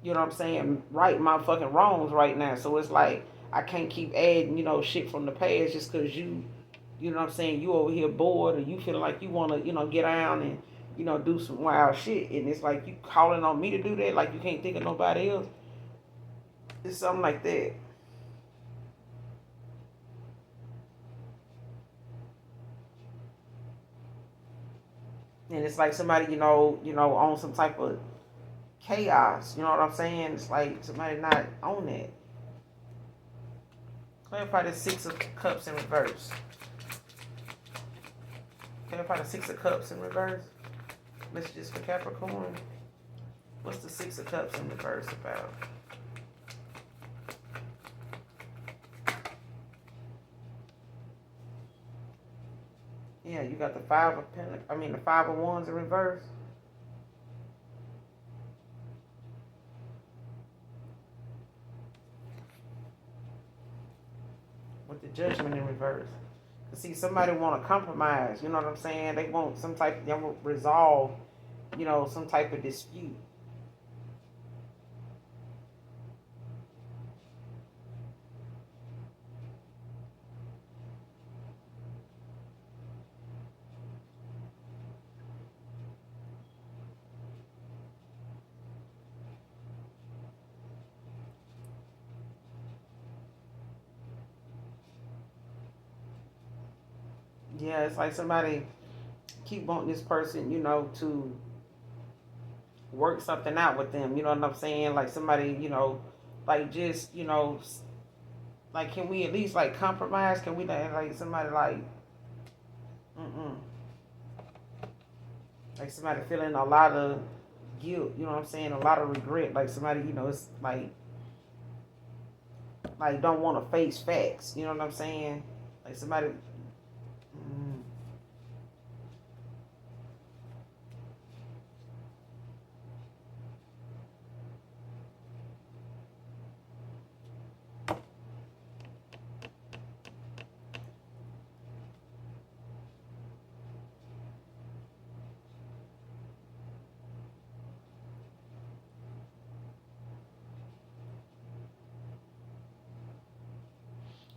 you know what I'm saying, right my fucking wrongs right now. So it's like I can't keep adding, shit from the past just because you know what I'm saying, you over here bored or you feeling like you want to, get down and, do some wild shit. And it's like you calling on me to do that, like you can't think of nobody else. It's something like that. And it's like somebody, on some type of chaos. You know what I'm saying? It's like somebody not on that. Clarify the Six of Cups in reverse. Clarify the Six of Cups in reverse. Messages for Capricorn. What's the Six of Cups in reverse about? Yeah, you got the the Five of Wands in reverse. With the Judgment in reverse. See, somebody want to compromise. You know what I'm saying? They want they want resolve, some type of dispute. Yeah, it's like somebody keep wanting this person, to work something out with them. You know what I'm saying? Like somebody, like just, like can we at least like compromise? Can we like somebody like, mm-mm. Like somebody feeling a lot of guilt, you know what I'm saying? A lot of regret. Like somebody, it's like don't want to face facts. You know what I'm saying? Like somebody. Mm,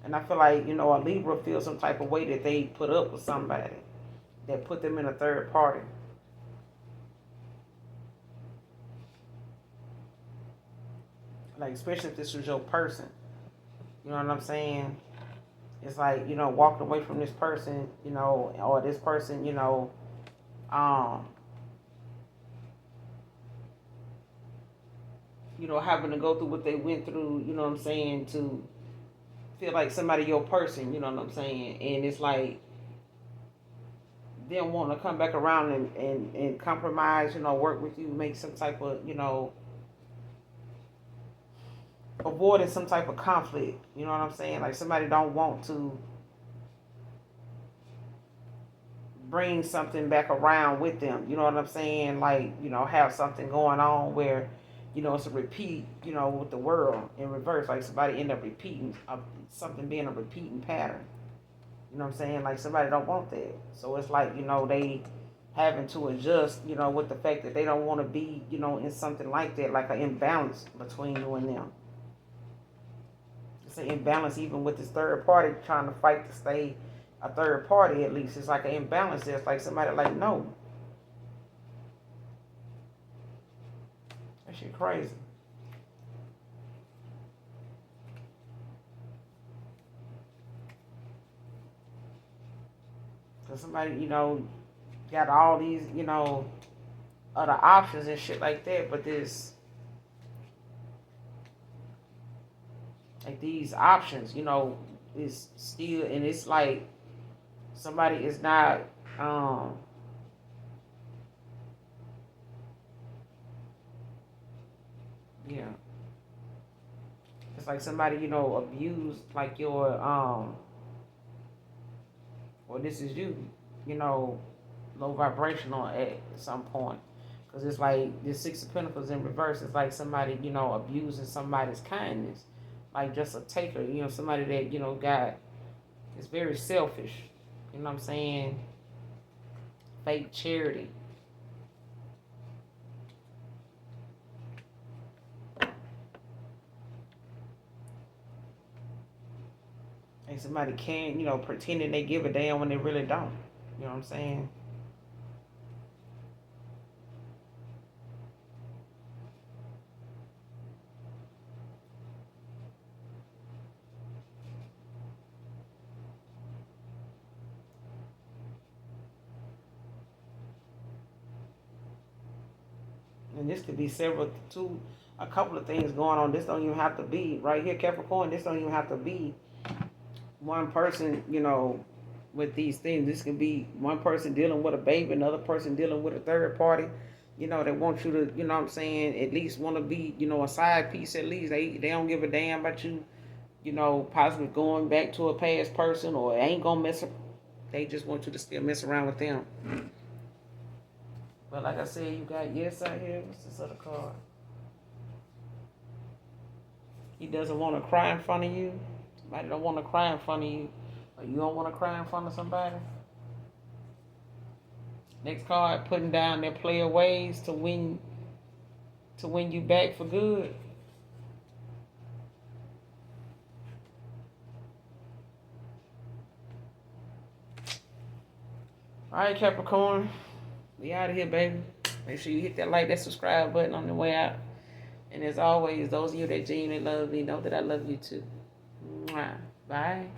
and I feel like, a Libra feels some type of way that they put up with somebody that put them in a third party. Like, especially if this was your person. You know what I'm saying? It's like, walking away from this person, or this person, um, having to go through what they went through, you know what I'm saying, to feel like somebody your person, you know what I'm saying? And it's like them want to come back around and compromise, work with you, make some type of, avoiding some type of conflict. You know what I'm saying? Like somebody don't want to bring something back around with them. You know what I'm saying? Like, have something going on where, it's a repeat, with the world in reverse. Like somebody end up repeating something being a repeating pattern. You know what I'm saying? Like somebody don't want that. So it's like, they having to adjust, with the fact that they don't want to be, in something like that, like an imbalance between you and them. It's an imbalance even with this third party trying to fight to stay a third party. At least it's like an imbalance there. It's like somebody like, no, that shit crazy. Cause somebody, got all these, other options and shit like that, but this, like these options, is still, and it's like somebody is not, yeah, it's like somebody, abused like your, well, this is you, low vibrational at some point. Because it's like this Six of Pentacles in reverse. It's like somebody, abusing somebody's kindness. Like just a taker, somebody that, is very selfish. You know what I'm saying? Fake charity. And somebody can, pretending they give a damn when they really don't. You know what I'm saying? And this could be a couple of things going on. This don't even have to be, right here, Capricorn, this don't even have to be one person, with these things. This can be one person dealing with a baby, another person dealing with a third party, that want you to, you know what I'm saying, at least want to be, a side piece at least. They don't give a damn about you, possibly going back to a past person or ain't gonna they just want you to still mess around with them. But like I said, you got yes out here. What's this other card? He doesn't want to cry in front of you. Somebody don't want to cry in front of you. Or you don't want to cry in front of somebody. Next card, putting down their player ways to win you back for good. Alright, Capricorn. We out of here, baby. Make sure you hit that like, that subscribe button on the way out. And as always, those of you that genuinely love me, know that I love you too. Mwah. Bye.